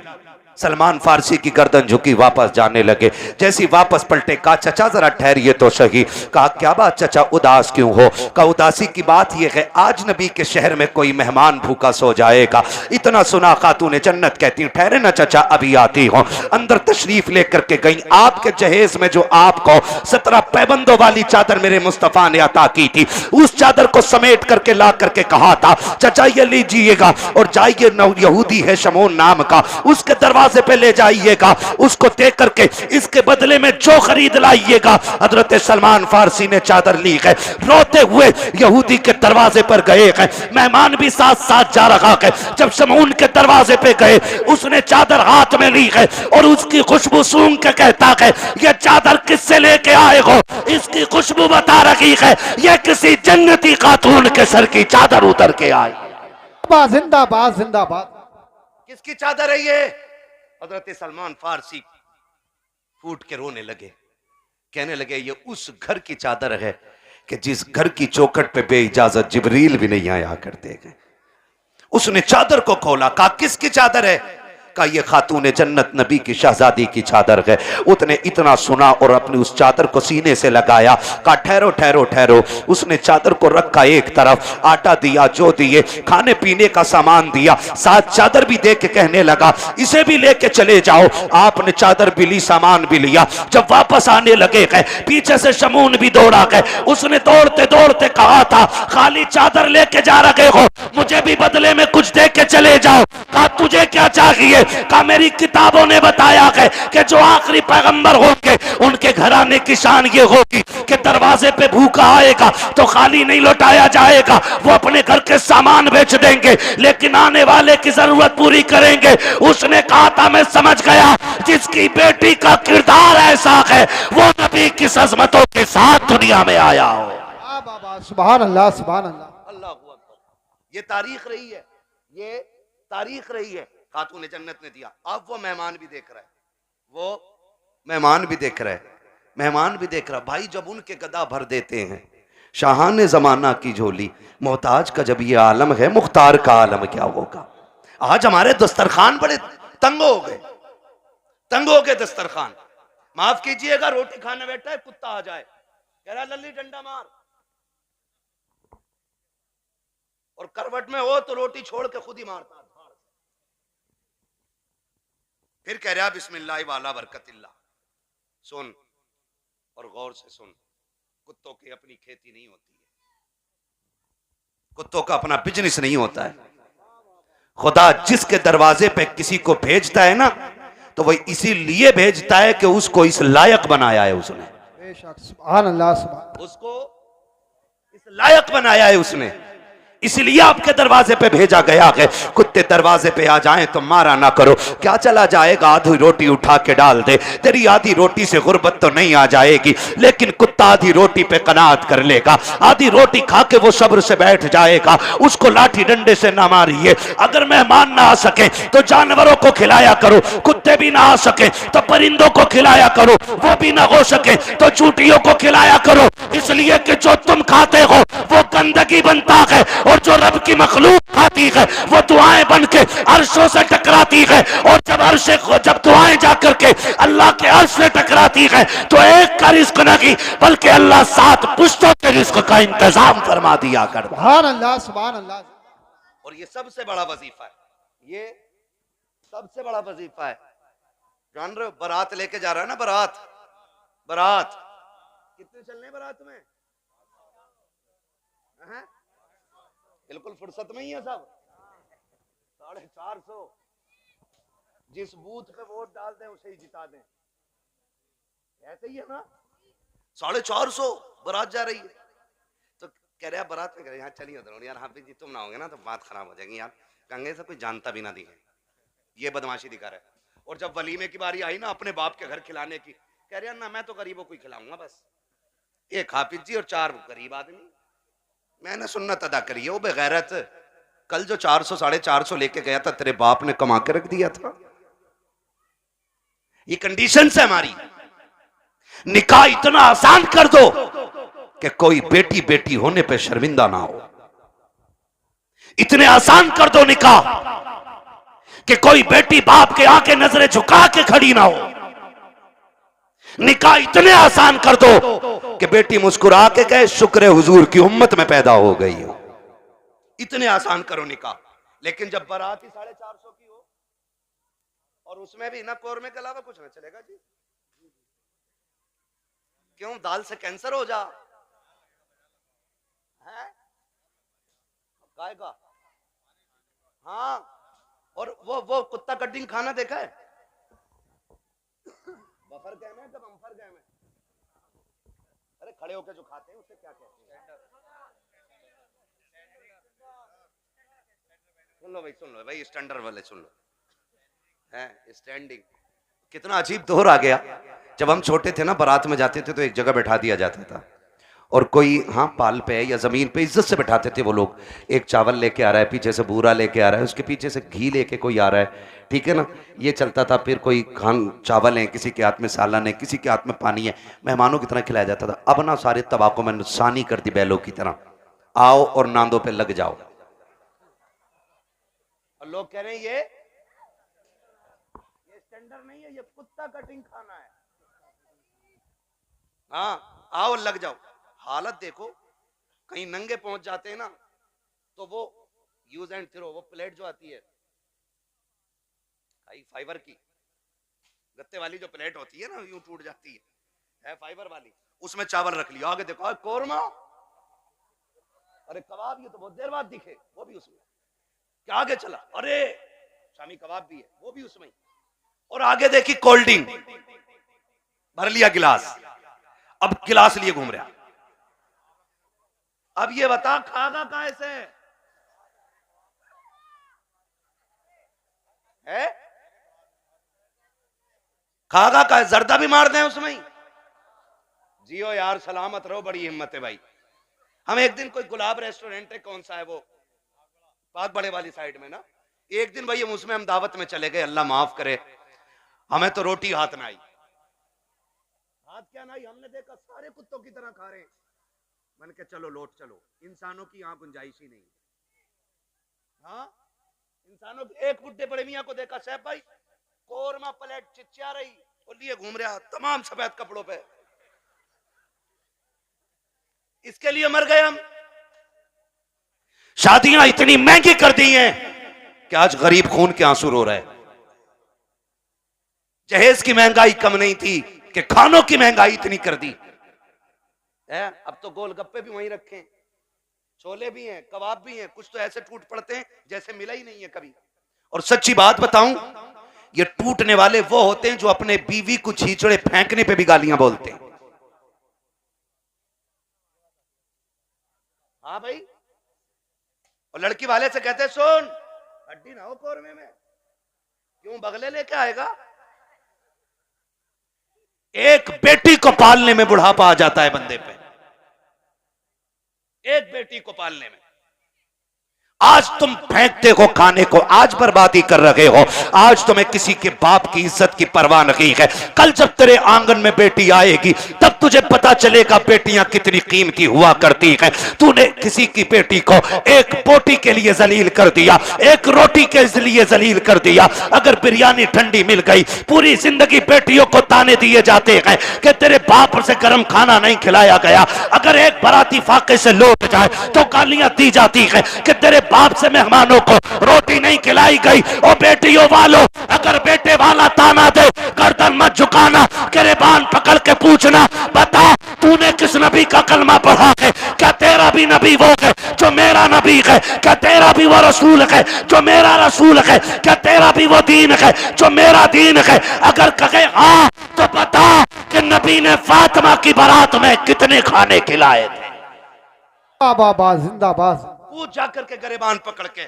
सलमान फारसी की गर्दन झुकी, वापस जाने लगे। जैसी वापस पलटे, कहा चचा जरा ठहरिए तो सही। कहा क्या बात चचा, उदास क्यों हो? कहा उदासी की बात यह है आज नबी के शहर में कोई मेहमान भूखा सो जाएगा, इतना सुना खातून जन्नत कहती हूँ ठहरे ना चचा अभी आती हूँ। अंदर तशरीफ लेकर के गई। आपके जहेज में जो आपको 17 पैबंदों वाली चादर मेरे मुस्तफा ने अता की थी, उस चादर को समेट करके ला करके कहा था चचा ये लीजिएगा और जाइए, यहूदी है शमोन नाम का, उसके दरवाजे पे ले जाइएगा, उसको दे करके इसके बदले में जो खरीद लाइएगा। हजरत सलमान फारसी ने चादर ली है, रोते हुए यहूदी के दरवाजे पर गए हैं। मेहमान भी साथ साथ जा रहा है। जब शमून के दरवाजे पे गए, उसने चादर हाथ में ली है और उसकी खुशबू सूंघ के कहता है ये चादर किससे लेके आए हो? इसकी खुशबू बता रही है ये किसी जन्नती खातून के सर की चादर उतर के आई। जिंदाबाद जिंदाबाद। किसकी चादर है ये? हजरत सलमान फारसी फूट के रोने लगे, कहने लगे ये उस घर की चादर है कि जिस घर की चौखट पे बेइजाजत जिब्रील भी नहीं आया करते हैं। उसने चादर को खोला, कहा किसकी चादर है? कहा ये खातून जन्नत नबी की शहजादी की चादर है। उसने इतना सुना और अपनी उस चादर को सीने से लगाया। कहा ठहरो ठहरो ठहरो। उसने चादर को रखा एक तरफ, आटा दिया, जो दिए, खाने पीने का सामान दिया, साथ चादर भी दे के कहने लगा इसे भी लेके चले जाओ। आपने चादर भी ली, सामान भी लिया। जब वापस आने लगे गए, पीछे से शमून भी दौड़ा गए। उसने दौड़ते दौड़ते कहा था खाली चादर लेके जा रहे हो, मुझे भी बदले में कुछ दे के चले जाओ। कहा तुझे क्या चाहिए? कहा मेरी किताबों ने बताया है कि जो आखिरी पैगंबर होंगे उनके घराने की शान ये होगी कि दरवाजे पे भूखा आएगा तो खाली नहीं लौटाया जाएगा, वो अपने घर के सामान बेच देंगे लेकिन आने वाले की जरूरत पूरी करेंगे। उसने कहा था मैं समझ गया, जिसकी बेटी का किरदार ऐसा है वो नबी की अज़मतों के साथ दुनिया में आया हो। बाबा सुभान अल्लाह सुभान अल्लाह। अल्लाह अकबर। ये तारीख रही है, ये तारीख रही है। खातून जन्नत ने दिया। अब वो मेहमान भी देख रहा है, वो मेहमान भी देख रहा है, मेहमान भी देख रहा। भाई जब उनके गदा भर देते हैं, शाहान जमाना की झोली, मोहताज का जब ये आलम है, मुख्तार का आलम क्या होगा। आज हमारे दस्तरखान बड़े तंग हो गए, तंग हो गए दस्तरखान। माफ कीजिएगा, रोटी खाने बैठा है, कुत्ता आ जाए, कह रहा लल्ली डंडा मार, और करवट में हो तो रोटी छोड़ के खुद ही मारता। फिर कह रहा बिस्मिल्लाह वाला बरकतिल्ला। सुन और गौर से सुन, कुत्तों की अपनी खेती नहीं होती है, कुत्तों का अपना बिजनेस नहीं होता है। खुदा जिसके दरवाजे पे किसी को भेजता है ना, तो वह इसीलिए भेजता है कि उसको इस लायक बनाया है उसने, बेशक सुभान अल्लाह सुभान। उसको इस लायक बनाया है उसने, इसलिए आपके दरवाजे पे भेजा गया है। कुत्ते दरवाजे पे आ जाएं तो मारा ना करो। क्या चला जाएगा, आधी रोटी उठा के डाल दे, तेरी आधी रोटी से गुर्बत तो नहीं आ जाएगी, लेकिन कुत्ता आधी रोटी पे कनात कर लेगा। आधी रोटी खा के वो सब्र से बैठ जाएगा। उसको लाठी डंडे से ना मारिए। अगर मेहमान ना आ सके तो जानवरों को खिलाया करो, कुत्ते भी ना आ सके तो परिंदों को खिलाया करो, वो भी ना हो सके तो चूटियों को खिलाया करो, इसलिए कि जो तुम खाते हो वो गंदगी बनता है और जो रब की मखलूक खाती है वो दुआएं बन के अर्शों से टकराती है, और जब दुआएं जाकर के अल्लाह के अर्श से टकराती है तो एक का रिस्क नहीं बल्कि अल्लाह 7 पुश्तों के रिस्क का इंतजाम फरमा दिया करता। सुभान अल्लाह सुभान अल्लाह। और ये सबसे बड़ा वजीफा है, ये सबसे बड़ा वजीफा है। जान रहे हो, बारात लेके जा रहा है ना, बारात, बारात कितने चलने बारात में? बिल्कुल फुर्सत में ही है सब, 450। जिस बूथ पे वोट डाल दें उसे ही जिता दें, ऐसे ही है ना। 450 बारात जा रही है, तो कह रहे हैं बारात में, कह रहे यहाँ चलिए उधर। यार हाफिज जी तुम ना होगे ना तो बात खराब हो जाएगी यार, कंगे से कोई जानता भी ना दिखे, ये बदमाशी दिखा रहा है। और जब वलीमे की बारी आई ना अपने बाप के घर खिलाने की, कह रहे हैं ना मैं तो गरीबों को ही खिलाऊंगा बस, एक हाफिज जी और 4 गरीब आदमी। मैंने सुन्नत अदा करी है। वो बेगैरत, कल जो 400 450 लेके गया था तेरे बाप ने कमा के रख दिया था। ये कंडीशन है हमारी। निकाह इतना आसान कर दो कि कोई बेटी बेटी होने पे शर्मिंदा ना हो। इतने आसान कर दो निकाह कि कोई बेटी बाप के आके नजरें झुका के खड़ी ना हो। निकाह इतने आसान कर दो कि बेटी मुस्कुरा के कहे शुक्र हुजूर की उम्मत में पैदा हो गई हो। इतने आसान करो निकाह। लेकिन जब बारात ही 450 की हो और उसमें भी ना कौरमे के अलावा कुछ ना चलेगा जी। क्यों? दाल से कैंसर हो जा है का? हाँ, और वो कुत्ता कटिंग खाना देखा है? बफर गैम है, बम्फर गैम है। अरे खड़े होकर जो खाते हैं उसे क्या कहते हैं? सुन लो भाई स्टैंडर्ड वाले सुन लो, है स्टैंडिंग। कितना अजीब दौर आ गया। जब हम छोटे थे ना, बारात में जाते थे तो एक जगह बैठा दिया जाता था, और कोई हाँ पाल पे या जमीन पे इज्जत से बैठाते थे वो लोग। एक चावल लेके आ रहा है, पीछे से बूरा लेके आ रहा है, उसके पीछे से घी लेके कोई आ रहा है, ठीक है ना, ये चलता था। फिर कोई खान चावल है, किसी के हाथ में सालन है, किसी के हाथ में पानी है, मेहमानों की तरह खिलाया जाता था। अब ना सारे तबाकों में नुकसानी कर दी बैलों की तरह, आओ और नांदों पे लग जाओ। और लोग कह रहे हैं ये टेंडर नहीं है, ये कुत्ता कटिंग खाना है। हाँ आओ लग जाओ। हालत देखो, कहीं नंगे पहुंच जाते हैं ना तो वो यूज एंड थ्रो, वो प्लेट जो आती है फाइबर की, गत्ते वाली जो प्लेट होती है ना, यूं टूट जाती है फाइबर वाली, उसमें चावल रख लिया। आगे देखो कोरमा, अरे कबाब, ये तो बहुत देर बाद दिखे, वो भी उसमें। क्या आगे चला, अरे शामी कबाब भी है, वो भी उसमें। और आगे देखी कोल्ड ड्रिंक, भर लिया गिलास, अब गिलास लिए घूम रहा। अब ये बता खागा कैसे है? खागा का जर्दा भी मार दें उसमें ही। जियो यार, सलामत रहो, बड़ी हिम्मत है भाई। हम एक दिन कोई गुलाब रेस्टोरेंट है, कौन सा है वो, पाक बड़े वाली साइड में ना, एक दिन भाई हम उसमें हम दावत में चले गए, अल्लाह माफ करे, हमें तो रोटी हाथ में आई। हाथ क्या ना आई, हमने देखा सारे कुत्तों की तरह खा रहे हैं। मैंने कहा चलो लौट चलो, इंसानों की यहाँ गुंजाइश ही नहीं। हाँ इंसानों की। एक बुड्ढे बड़े मियाँ को देखा, साहब भाई कोरमा प्लेट चिच्चा रही और लिए घूम रहा तमाम सफेद कपड़ों पे। इसके लिए मर गए हम। शादियां इतनी महंगी कर दी हैं कि आज गरीब खून के आंसू रो रहा है। जहेज की महंगाई कम नहीं थी कि खानों की महंगाई इतनी कर दी है। अब तो गोलगप्पे भी वहीं रखे, छोले भी हैं, कबाब भी हैं, कुछ तो ऐसे टूट पड़ते हैं जैसे मिला ही नहीं है कभी। और सच्ची बात बताऊं, ये टूटने वाले वो होते हैं जो अपने बीवी को छींचड़े फेंकने पे भी गालियां बोलते हैं। हाँ भाई, और लड़की वाले से कहते सुन हड्डी ना हो कोरमे में, क्यों बगले लेके आएगा। एक बेटी को पालने में बुढ़ापा आ जाता है बंदे पे, एक बेटी को पालने में। आज तुम फेंकते हो खाने को, आज बर्बादी कर रहे हो, आज तुम्हें किसी के बाप की इज्जत की परवाह नहीं है। कल जब तेरे आंगन में बेटी आएगी तब तुझे पता चलेगा बेटियां कितनी कीमती हुआ करती हैं। तूने किसी की बेटी को एक बोटी के लिए जलील कर दिया, एक रोटी के लिए जलील कर दिया। अगर बिरयानी ठंडी मिल गई, पूरी जिंदगी बेटियों को ताने दिए जाते हैं कि तेरे बाप से गर्म खाना नहीं खिलाया गया। अगर एक बाराती फाके से लौट जाए तो गालियां दी जाती है कि तेरे बाप से मेहमानों को रोटी नहीं खिलाई गई। और बेटियों वालों, अगर बेटे वाला ताना दे गर्दन मत झुकाना, गिरबान पकड़ के पूछना, बता तूने किस नबी का कलमा पढ़ा है? क्या तेरा भी नबी वो है जो मेरा नबी है? क्या तेरा भी वो रसूल है जो मेरा रसूल है? क्या तेरा भी वो दीन है जो मेरा दीन है? अगर कहे हाँ तो बता कि नबी ने फातिमा की बारात में कितने खाने खिलाए थे। जिंदाबाद जिंदाबाद। पूछ जाकर के गरेबान पकड़ के।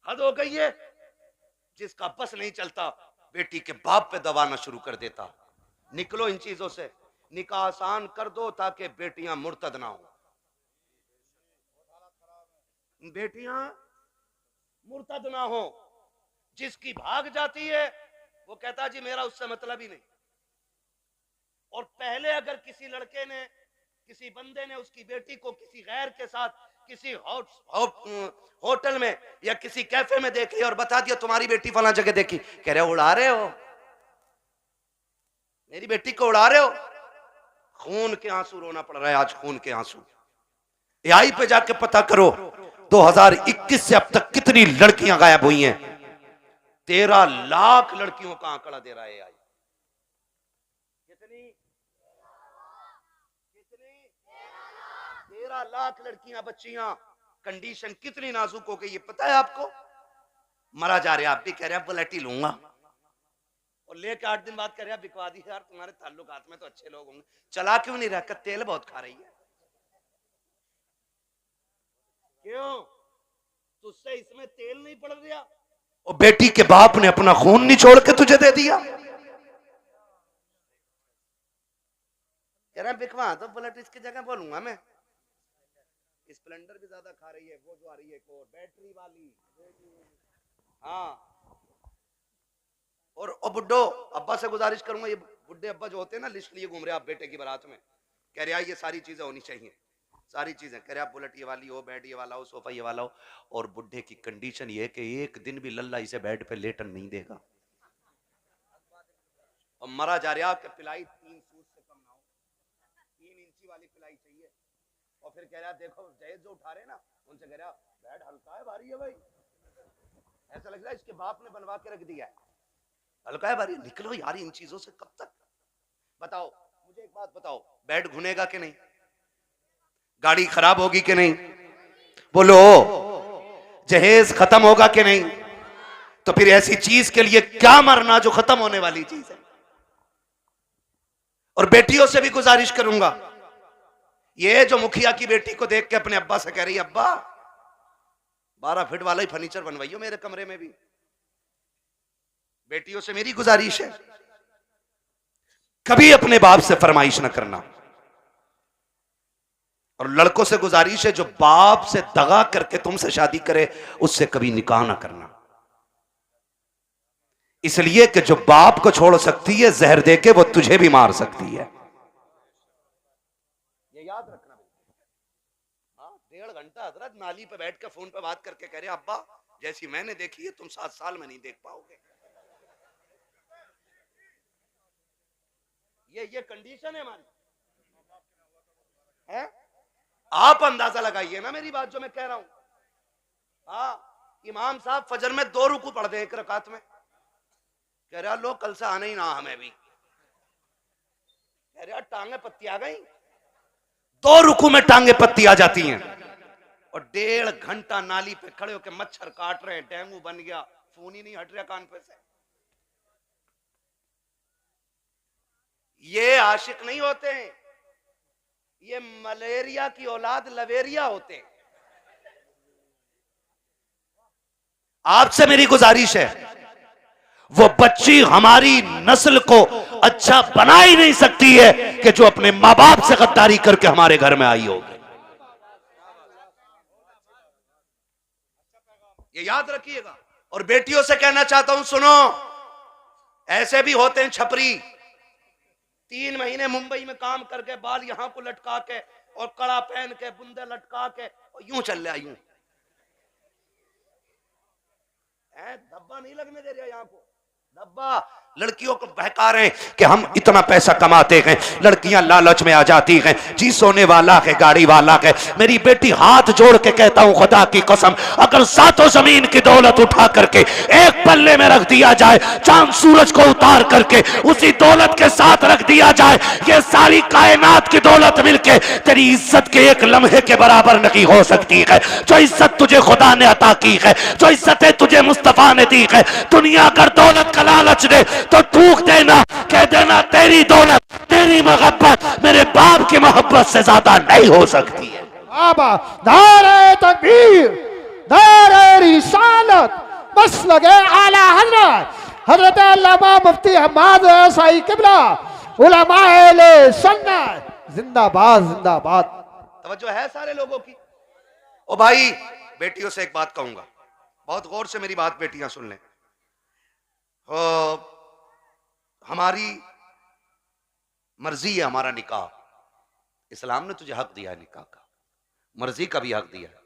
हद हो गई है। जिसका बस नहीं चलता बेटी के बाप पे दबाना शुरू कर देता। निकलो इन चीजों से, निकाह आसान कर दो ताकि बेटियां मुर्तद ना हो। बेटियां मुर्तद ना हो। जिसकी भाग जाती है वो कहता जी मेरा उससे मतलब ही नहीं। और पहले अगर किसी लड़के ने, किसी बंदे ने उसकी बेटी को किसी गैर के साथ किसी होटल में या किसी कैफे में देख लिया और बता दिया तुम्हारी बेटी फला जगह देखी, कह रहे हो उड़ा रहे हो, मेरी बेटी को उड़ा रहे हो। खून के आंसू रोना पड़ रहा है आज, खून के आंसू। एआई पे जाके पता करो 2021 से अब तक कितनी लड़कियां गायब हुई हैं। 13 लाख लड़कियों का आंकड़ा दे रहा है एआई। कितनी 13 लाख लड़कियां, बच्चियां। कंडीशन कितनी नाजुक हो गई ये पता है आपको? मरा जा रहा, आप भी कह रहे हैं बुलेट ही लूंगा और लेके 8 दिन बाद कह रहे हैं बिकवा दी यार, तुम्हारे ताल्लुकात में तो अच्छे लोग होंगे। चला क्यों नहीं रहा? तेल बहुत खा रही है। क्यों? तुझसे इसमें तेल नहीं पड़ रहा? और बेटी के बाप ने अपना खून निचोड़ के तुझे दे दिया। कह रहा बिकवा तो बुलेट इसकी जगह बोलूंगा मैं। स्प्लेंडर भी ज्यादा खा रही है, वो जो आ रही है एक और बैटरी वाली। हाँ, और बुड्ढो अब्बा से गुजारिश करूंगा, ये बुड्ढे अब्बा जो होते हैं ना लिस्ट लिए घूम रहे आप बेटे की बारात में, कह रहे ये सारी चीजें होनी चाहिए, सारी चीजें। कह रहे आप बुलेट ये वाली हो, बेड ये वाला हो, सोफा ये वाला हो। और बुड्ढे की कंडीशन ये है कि एक दिन भी लल्ला इसे बेड पे लेटन नहीं देगा। और मरा जा रहा कि पिलाई 3 सूत से कम ना हो, 3 इंची वाली पिलाई चाहिए। और फिर कह रहा देखो जहेज जो उठा रहे ना उनसे कह रहा बैड हल्का है भारी है भाई, ऐसा लग रहा है इसके बाप ने बनवा के रख दिया है, हल्का है भारी। निकलो यार इन चीजों से कब तक। बताओ मुझे एक बात बताओ, बेड घुनेगा कि नहीं, गाड़ी खराब होगी कि नहीं, बोलो, जहेज खत्म होगा कि नहीं, तो फिर ऐसी चीज के लिए क्या मरना जो खत्म होने वाली चीज है। और बेटियों से भी गुजारिश करूंगा, ये जो मुखिया की बेटी को देख के अपने अब्बा से कह रही अब्बा 12 फीट वाला ही फर्नीचर बनवाइयो मेरे कमरे में भी, बेटियों से मेरी गुजारिश है कभी अपने बाप से फरमाइश ना करना। और लड़कों से गुजारिश है जो बाप से दगा करके तुमसे शादी करे उससे कभी निकाह ना करना, इसलिए कि जो बाप को छोड़ सकती है जहर देके वो तुझे भी मार सकती है, ये याद रखना। हाँ 1.5 घंटा हजरत नाली पे बैठ के फोन पे बात करके कह रहे अब्बा जैसी मैंने देखी है तुम 7 साल में नहीं देख पाओगे। ये कंडीशन है हमारी है? आप अंदाजा लगाइए ना मेरी बात जो मैं कह रहा हूं। हाँ इमाम साहब फजर में 2 रुकू पढ़ दे 1 रकात में, कह रहा लो कल से आने ही ना हमें भी, कह रहा टांगे पत्ती आ गई, 2 रुकू में टांगे पत्ती आ जाती हैं। और 1.5 घंटा नाली पे खड़े होकर मच्छर काट रहे हैं, डेंगू बन गया, फोन ही नहीं हट रहा कान पे से। ये आशिक नहीं होते हैं, ये मलेरिया की औलाद लवेरिया होते हैं। आपसे मेरी गुजारिश है, वो बच्ची हमारी नस्ल को अच्छा बना ही नहीं सकती है कि जो अपने मां बाप से गद्दारी करके हमारे घर में आई होगी। ये याद रखिएगा। और बेटियों से कहना चाहता हूं सुनो, ऐसे भी होते हैं छपरी, 3 महीने मुंबई में काम करके बाल यहां को लटका के और कड़ा पहन के बुंदे लटका के और यूं चल रहा यूं, धब्बा नहीं लगने दे रहा, यहां को धब्बा लड़कियों को बहका रहे हैं कि हम इतना पैसा कमाते हैं, लड़कियां लालच में आ जाती हैं, जी सोने वाला है गाड़ी वाला है। मेरी बेटी हाथ जोड़ के कहता हूं खुदा की कसम, अगर 7 जमीन की दौलत उठा करके एक पल्ले में रख दिया जाए, चांद सूरज को उतार करके उसी दौलत के साथ रख दिया जाए, ये सारी कायनात की दौलत मिलके तेरी इज्जत के एक लम्हे के बराबर नहीं हो सकती है। जो इज्जत तुझे खुदा ने अता की है, जो इज्जतें तुझे मुस्तफा ने दी है, दुनिया अगर दौलत का लालच दे तो थूक देना, कह देना तेरी दौलत तेरी मोहब्बत मेरे बाप की मोहब्बत से ज्यादा नहीं हो सकती है। बाबा नारे तकबीर, नारे रिसालत, बस लगे आला हजरत हजरत अल्लामा मुफ्ती हम्माद साई किबला उलमा अहले सुन्नत जिंदाबाद जिंदाबाद। तवज्जो है सारे लोगों की। ओ भाई बेटियों से एक बात कहूंगा, बहुत गौर से मेरी बात बेटियां सुन लें। हमारी मर्जी है हमारा निकाह, इस्लाम ने तुझे हक दिया है निकाह का, मर्जी का भी हक दिया है,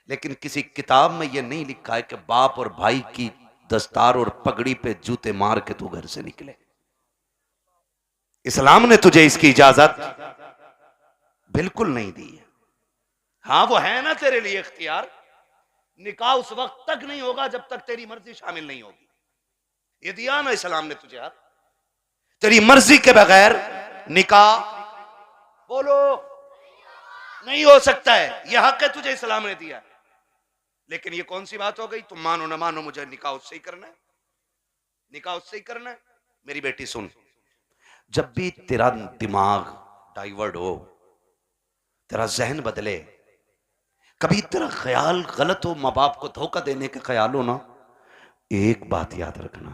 लेकिन किसी किताब में यह नहीं लिखा है कि बाप और भाई की दस्तार और पगड़ी पे जूते मार के तू घर से निकले। इस्लाम ने तुझे इसकी इजाजत बिल्कुल नहीं दी है। हाँ वो है ना तेरे लिए इख्तियार, निकाह उस वक्त तक नहीं होगा जब तक तेरी मर्जी शामिल नहीं होगी, ये दिया ना इस्लाम ने तुझे यार। तेरी मर्जी के बगैर निकाह बोलो नहीं हो सकता है, यह हक है तुझे इस्लाम ने दिया। लेकिन ये कौन सी बात हो गई, तुम मानो ना मानो मुझे निकाह उससे ही करना है, निकाह उससे ही करना है। मेरी बेटी सुन, जब भी तेरा दिमाग डाइवर्ट हो, तेरा जहन बदले, कभी तेरा ख्याल गलत हो, माँ बाप को धोखा देने के ख्याल हो ना, एक बात याद रखना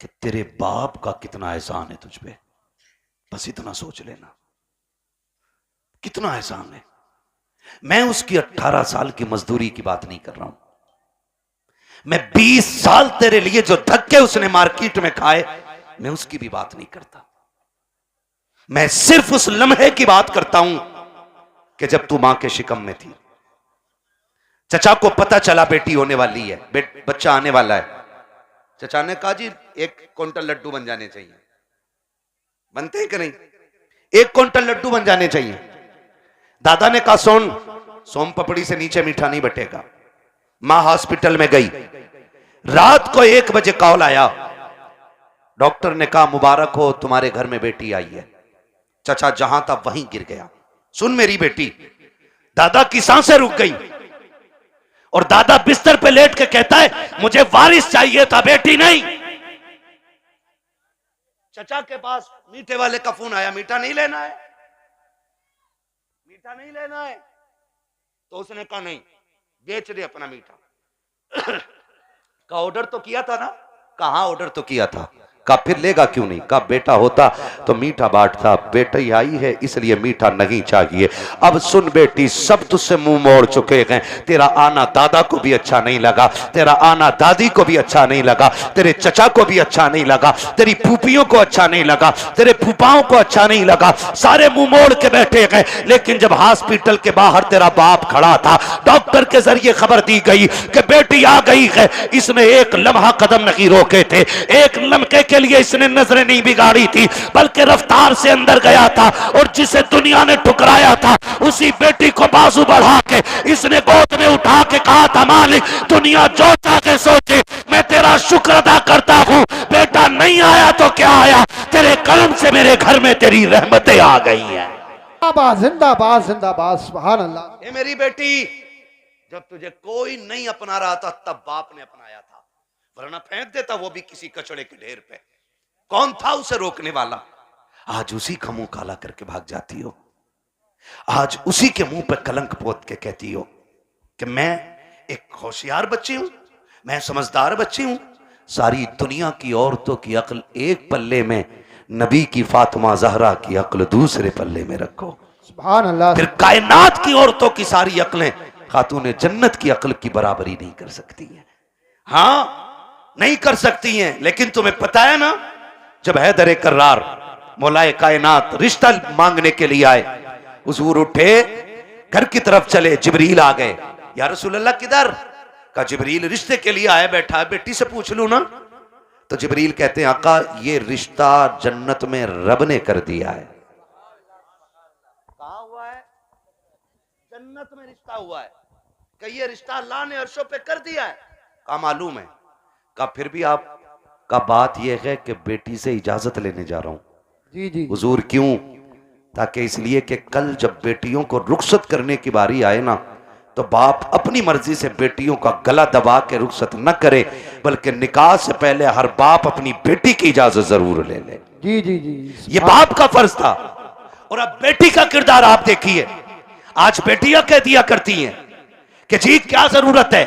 कि तेरे बाप का कितना एहसान है तुझ पे, बस इतना सोच लेना कितना एहसान है। मैं उसकी 18 साल की मजदूरी की बात नहीं कर रहा हूं, मैं 20 साल तेरे लिए जो धक्के उसने मार्केट में खाए मैं उसकी भी बात नहीं करता। मैं सिर्फ उस लम्हे की बात करता हूं कि जब तू मां के शिकम में थी, चचा को पता चला बेटी होने वाली है, बच्चा आने वाला है, चचा ने कहा जी 1 क्विंटल लड्डू बन जाने चाहिए। बनते हैं कि नहीं? 1 क्विंटल लड्डू बन जाने चाहिए। दादा ने कहा सुन, सोम पपड़ी से नीचे मीठा नहीं बटेगा। मां हॉस्पिटल में गई। रात को 1 बजे कॉल आया, डॉक्टर ने कहा मुबारक हो, तुम्हारे घर में बेटी आई है। चचा जहां था वहीं गिर गया। सुन मेरी बेटी, दादा की सांसें रुक गई और दादा बिस्तर पे लेट के कहता है मुझे वारिस चाहिए था, बेटी नहीं। चचा के पास मीठे वाले का फोन आया, मीठा नहीं लेना है, मीठा नहीं लेना है। तो उसने कहा नहीं, बेच दे अपना मीठा। का ऑर्डर तो किया था ना? कहां ऑर्डर तो किया था। का फिर लेगा क्यों नहीं? का बेटा होता तो मीठा बांटता, बेटी आई है इसलिए मीठा नहीं चाहिए। अब सुन बेटी, सब तुझसे मुंह मोड़ चुके हैं। तेरा आना दादा को भी अच्छा नहीं लगा, तेरा आना दादी को भी अच्छा नहीं लगा, तेरे चचा को भी अच्छा नहीं लगा, तेरी फूफियों को अच्छा नहीं लगा, तेरे फूफाओं को अच्छा नहीं लगा, सारे मुंह मोड़ के बैठे गए। लेकिन जब हॉस्पिटल के बाहर तेरा बाप खड़ा था, डॉक्टर के जरिए खबर दी गई कि बेटी आ गई है, इसने एक लम्हा कदम नहीं रोके थे, एक लम्हे के लिए इसने नजरें नहीं बिगाड़ी थी, बल्कि रफ्तार से अंदर गया था और जिसे दुनिया ने ठुकराया था उसी बेटी को बाजू बढ़ा के इसने गोद में उठा के कहा था मालिक दुनिया जो चाहे सोचे, मैं तेरा शुक्र अदा करता हूं। बेटा नहीं आया तो क्या आया, तेरे कर्म से मेरे घर में तेरी रहमतें आ गई है। जिंदाबाद जिंदाबाद जिंदाबाद, सुभान अल्लाह। ए मेरी बेटी, जब तुझे कोई नहीं अपना रहा था तब बाप ने अपनाया था, वरना फेंक देता वो भी किसी कचड़े के ढेर पे। कौन था उसे रोकने वाला? आज उसी का मुंह काला करके भाग जाती हो, आज उसी के मुंह पे कलंक पोत के कहती हो कि मैं एक होशियार बच्ची हूं, मैं समझदार बच्ची हूं। सारी दुनिया की औरतों की अक्ल एक पल्ले में, नबी की फातिमा जहरा की अक्ल दूसरे पल्ले में रखो। सुभान अल्लाह। फिर कायनात की औरतों की सारी अक्लें खातून जन्नत की अक्ल की बराबरी नहीं कर सकती हैं। हाँ नहीं कर सकती हैं। लेकिन तुम्हें पता है ना, जब हैदर कर्रार मौलाए कायनात रिश्ता मांगने के लिए आए, हुजूर उठे घर की तरफ चले, जिब्रील आ गए। या रसूल अल्लाह किधर? का जिब्रील रिश्ते के लिए आया बैठा है, बेटी से पूछ लूं ना। तो जिब्रील कहते हैं आका ये रिश्ता जन्नत में रब ने कर दिया है। कहा हुआ है? जन्नत में रिश्ता हुआ है। कि ये रिश्ता अल्लाह ने अर्शों पे कर दिया है। का मालूम है? का फिर भी आप का बात यह है कि बेटी से इजाजत लेने जा रहा हूं। जी जी हुजूर क्यों? ताकि इसलिए कि कल जब बेटियों को रुखसत करने की बारी आए ना, तो बाप अपनी मर्जी से बेटियों का गला दबा के रुखसत न करे, बल्कि निकाह से पहले हर बाप अपनी बेटी की इजाजत जरूर ले ले। जी जी जी, ये बाप का फर्ज था। और अब बेटी का किरदार आप देखिए। आज बेटियां कह दिया करती हैं कि जी क्या जरूरत है,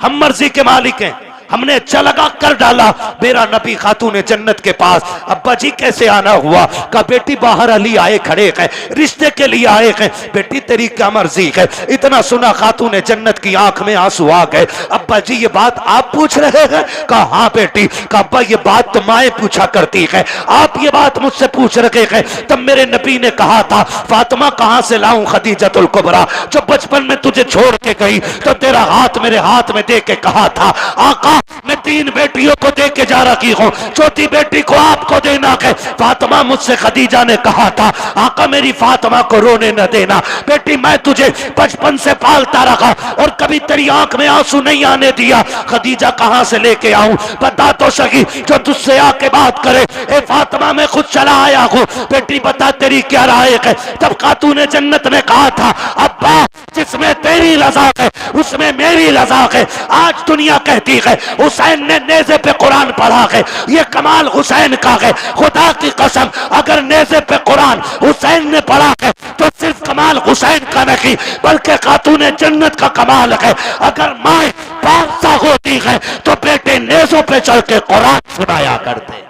हम मर्जी के मालिक हैं, हमने अच्छा लगा कर डाला। मेरा नबी खातून जन्नत के पास, अब्बा जी कैसे आना हुआ? का बेटी बाहर अली आए खड़े हैं, रिश्ते के लिए आए हैं। बेटी तेरी क्या मर्जी है? इतना सुना खातून जन्नत की आंख में आंसू आ गए। अब्बा जी ये बात आप पूछ रहे हैं? कहा हाँ बेटी। का अब्बा ये बात तो माएं पूछा करती है, आप ये बात मुझसे पूछ रहे हैं। तब मेरे नबी ने कहा था फातिमा कहां से लाऊं खदीजतुल कुबरा, जो बचपन में तुझे छोड़ के गई तो तेरा हाथ मेरे हाथ में दे के कहा था आका मैं 3 बेटियों को दे के जा रही हूं, चौथी बेटी को आपको देना है। फातिमा मुझसे खदीजा ने कहा था आका मेरी फातिमा को रोने न देना। बेटी मैं तुझे बचपन से पालता रहा और कभी तेरी आंख में आंसू नहीं आने दिया। खदीजा कहां से लेके आऊं? बता तो सही, जो तुझसे आके बात करे। ए फातिमा मैं खुद चला आया हूं, बेटी बता तेरी क्या राय है? तब खातून जन्नत ने कहा था अब्बा जिसमें तेरी रजा है उसमें मेरी रजा है। आज दुनिया कहती है हुसैन ने नेज़े पे कुरान पढ़ा है, ये कमाल हुसैन का है। खुदा की कसम अगर नेज़े पे कुरान हुसैन ने पढ़ा है तो सिर्फ कमाल हुसैन का नहीं बल्कि खातून जन्नत का कमाल है। अगर माए पासा होती है तो बेटे नेज़ों पे चल के कुरान सुनाया करते।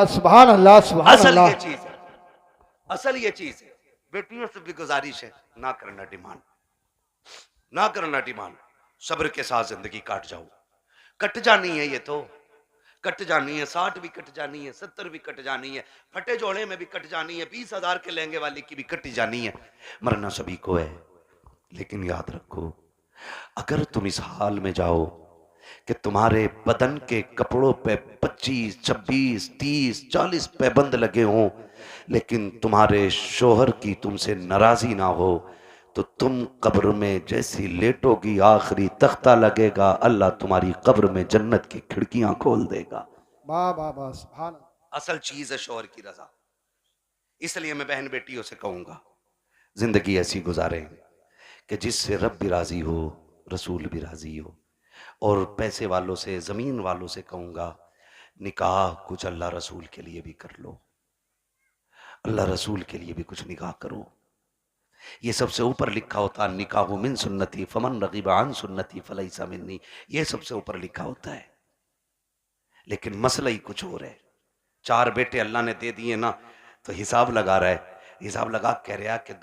सुभान अल्लाह सुभान असल अल्लाह। ये चीज है, असल ये चीज है। बेटियों से भी गुजारिश है ना करना डिमांड, ना करना डिमांड। सब्र के साथ जिंदगी काट जाओ। कट जानी है ये तो, कट जानी है। 60 भी कट जानी है, 70 भी कट जानी है, फटे जोड़े में भी कट जानी है, 20,000 के लहंगे वाली की भी कट जानी है। मरना सभी को है। लेकिन याद रखो अगर तुम इस हाल में जाओ कि तुम्हारे बदन के कपड़ों पे 25, 26, 30, 40 पैबंद लगे हों, लेकिन तुम्हारे शोहर की तुमसे नाराजी ना हो, तो तुम कब्र में जैसी लेटोगी आखिरी तख्ता लगेगा, अल्लाह तुम्हारी कब्र में जन्नत की खिड़कियां खोल देगा। वाह वाह वाह, सुभान अल्लाह। असल चीज है शोहर की रजा। इसलिए मैं बहन बेटियों से कहूंगा, जिंदगी ऐसी गुजारें कि जिससे रब भी राजी हो, रसूल भी राजी हो। और पैसे वालों से, जमीन वालों से कहूंगा, निकाह कुछ अल्लाह रसूल के लिए भी कर लो, अल्लाह रसूल के लिए भी कुछ निकाह करो। ये सबसे ऊपर लिखा होता, निकाह मिन सुन्नती फमन रगीबा अन सुन्नती फलैसा मिन्नी, ये सबसे ऊपर लिखा होता है। लेकिन मसला ही कुछ और है। 4 बेटे अल्लाह ने दे दिए ना, तो हिसाब लगा रहा है, हिसाब लगा कह रहा कि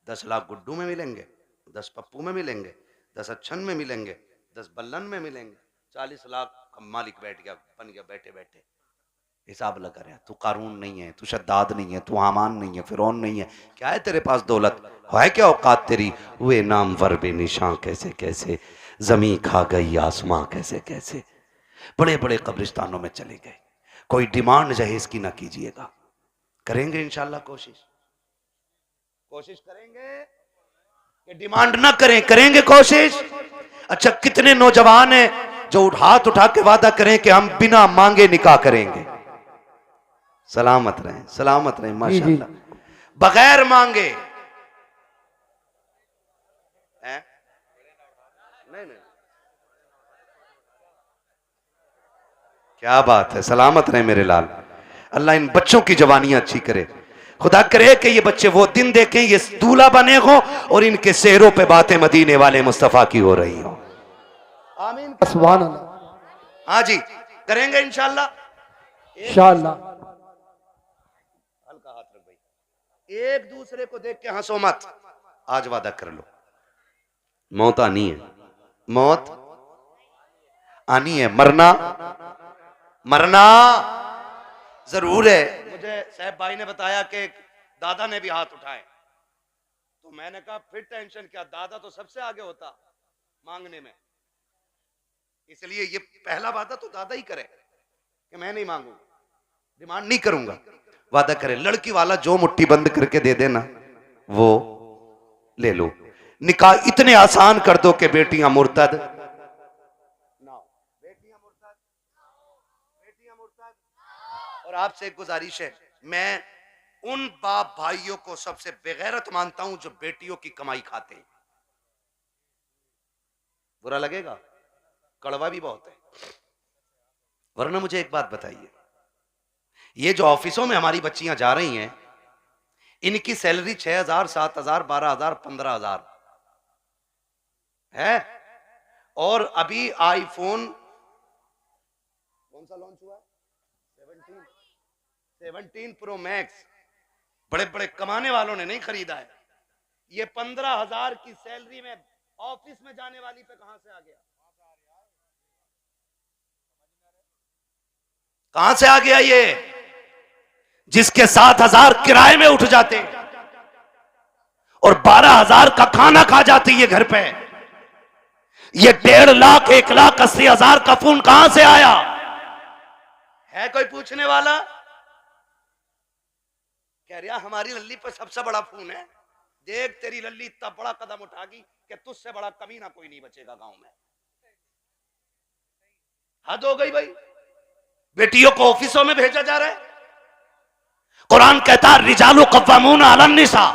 10 लाख गुड्डू में मिलेंगे, 10 पप्पू में मिलेंगे, 10 अच्छन में मिलेंगे, 10 बल्लन में मिलेंगे, 40 लाख का मालिक बैठ गया, बन गया बैठे बैठे। हिसाब लगा रहा है। तू कारून नहीं है, तू शद्दाद नहीं है, तू हामान नहीं है, फिरौन नहीं है, क्या है तेरे पास दौलत है, क्या औकात तेरी? हुए नाम वर बेनिशां कैसे कैसे, जमी खा गई आसमां कैसे कैसे। बड़े बड़े कब्रिस्तानों में चले गए। कोई डिमांड जहेज की ना कीजिएगा, करेंगे इंशाल्लाह कोशिश करेंगे कि डिमांड ना करें, करेंगे कोशिश। अच्छा, कितने नौजवान हैं जो हाथ उठा के वादा करें कि हम बिना मांगे निकाह करेंगे? सलामत रहें माशाल्लाह, बगैर मांगे। नहीं, क्या बात है, सलामत रहे मेरे लाल। अल्लाह इन बच्चों की जवानियां अच्छी करे। खुदा करे कि ये बच्चे वो दिन देखें, ये दूल्हा बने हो और इनके सेहरों पे बातें मदीने वाले मुस्तफा की हो रही हो। आमीन, सुभान अल्लाह। हाँ जी, करेंगे इंशाल्लाह। इंशाल्लाह। हल्का हाथ रख भाई, एक दूसरे को देख के हंसो मत। आज वादा कर लो, मौत आनी है, मौत आनी है, मरना जरूर है। मुझे साहब भाई ने बताया कि दादा ने भी हाथ उठाए, तो मैंने कहा फिर टेंशन क्या, दादा तो सबसे आगे होता मांगने में, इसलिए ये पहला वादा तो दादा ही करे कि मैं नहीं मांगूंगा, डिमांड नहीं करूंगा। वादा करे, लड़की वाला जो मुट्ठी बंद करके दे देना वो ले लो। निकाह इतने आसान कर दो कि बेटियां मुर्तद ना हो, बेटियां मुर्तद। और आपसे एक गुजारिश है, मैं उन बाप भाइयों को सबसे बेगैरत मानता हूं जो बेटियों की कमाई खाते हैं। बुरा लगेगा, कड़वा भी बहुत है। वरना मुझे एक बात बताइए, ये जो ऑफिसों में हमारी बच्चियां जा रही हैं, इनकी सैलरी 6,000, 7,000, 12,000, 15,000 है। और अभी आईफोन कौन सा लॉन्च हुआ? 17 प्रो मैक्स बड़े बड़े कमाने वालों ने नहीं खरीदा है। ये 15,000 की सैलरी में ऑफिस में जाने वाली पे कहां से आ गया? कहां से आ गया ये, जिसके 7,000 किराए में उठ जाते और 12,000 का खाना खा जाती है घर पे। ये 1.5 लाख, 1,80,000 का फोन कहां से आया है? कोई पूछने वाला? कह रहा हमारी लल्ली पर सबसे बड़ा फोन है। देख तेरी लल्ली इतना बड़ा कदम उठागी कि तुझसे बड़ा कमीना कोई नहीं बचेगा गांव में। हद हो गई भाई, बेटियों को ऑफिसों में भेजा जा रहा है। कुरान कहता है रिजालु कव्वामून अलन निसा।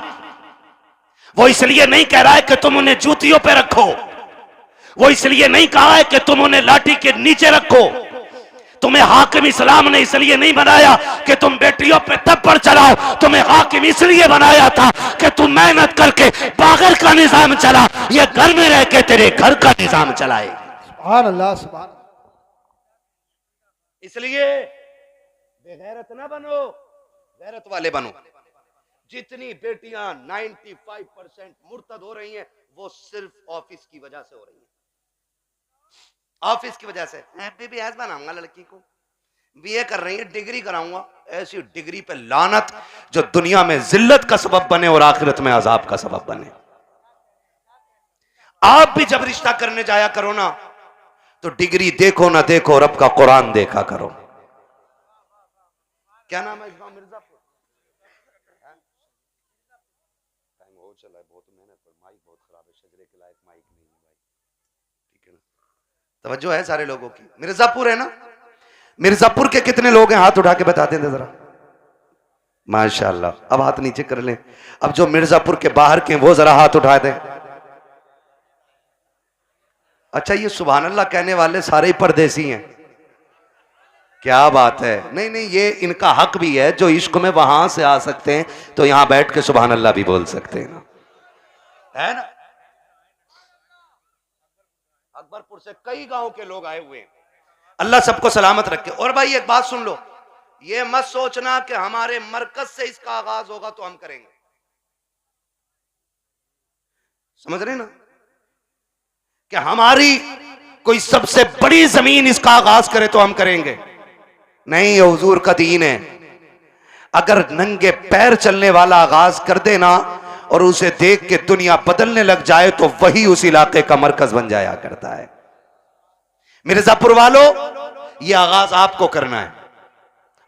वो इसलिए नहीं कह रहा है कि तुम उन्हें जूतियों पे रखो, वो इसलिए नहीं कहा है कि तुम उन्हें लाठी के नीचे रखो। तुम्हें हाकिम इस्लाम ने इसलिए नहीं बनाया कि तुम बेटियों पे थप्पड़ चलाओ, तुम्हें हाकिम इसलिए बनाया था कि तुम मेहनत करके बागर का निजाम चला, ये घर में रह के तेरे घर का निजाम चलाए। सुभान अल्लाह, सुभान। इसलिए बेगैरत ना बनो, गैरत वाले बनो। जितनी बेटियां 95% मुर्तद हो रही हैं, वो सिर्फ ऑफिस की वजह से हो रही हैं। ऑफिस की वजह से बीबीएस बनाऊंगा, लड़की को बीए कर रही है, डिग्री कराऊंगा। ऐसी डिग्री पे लानत जो दुनिया में जिल्लत का सबब बने और आखिरत में अजाब का सबब बने। आप भी जब रिश्ता करने जाया करो ना, तो डिग्री देखो ना देखो, रब का कुरान देखा करो। क्या नाम है इस गांव मिर्जापुर? टाइम हो चला है, बहुत मेहनत पर माइक बहुत खराब है, शजरे के लायक माइक नहीं है भाई, ठीक है ना? तवज्जो है सारे लोगों की। मिर्जापुर है ना? मिर्जापुर के कितने लोग हैं, हाथ उठा के बता दें जरा। माशाल्लाह, अब हाथ नीचे कर लें। अब जो मिर्जापुर के बाहर के वो जरा हाथ उठा दें। अच्छा, ये सुभान अल्लाह कहने वाले सारे ही परदेसी हैं? क्या बात है। नहीं नहीं, ये इनका हक भी है, जो इश्क में वहां से आ सकते हैं तो यहां बैठ के सुभान अल्लाह भी बोल सकते हैं ना, है ना? अकबरपुर से कई गांव के लोग आए हुए हैं, अल्लाह सबको सलामत रखे। और भाई एक बात सुन लो, ये मत सोचना कि हमारे मरकज से इसका आगाज होगा तो हम करेंगे, समझ रहे ना? कि हमारी कोई सबसे बड़ी जमीन इसका आगाज करे तो हम करेंगे नहीं। ये हुजूर का दीन है। अगर नंगे पैर चलने वाला आगाज कर देना और उसे देख के दुनिया बदलने लग जाए तो वही उस इलाके का मरकज बन जाया करता है। मिर्जापुर वालों, ये आगाज आपको करना है।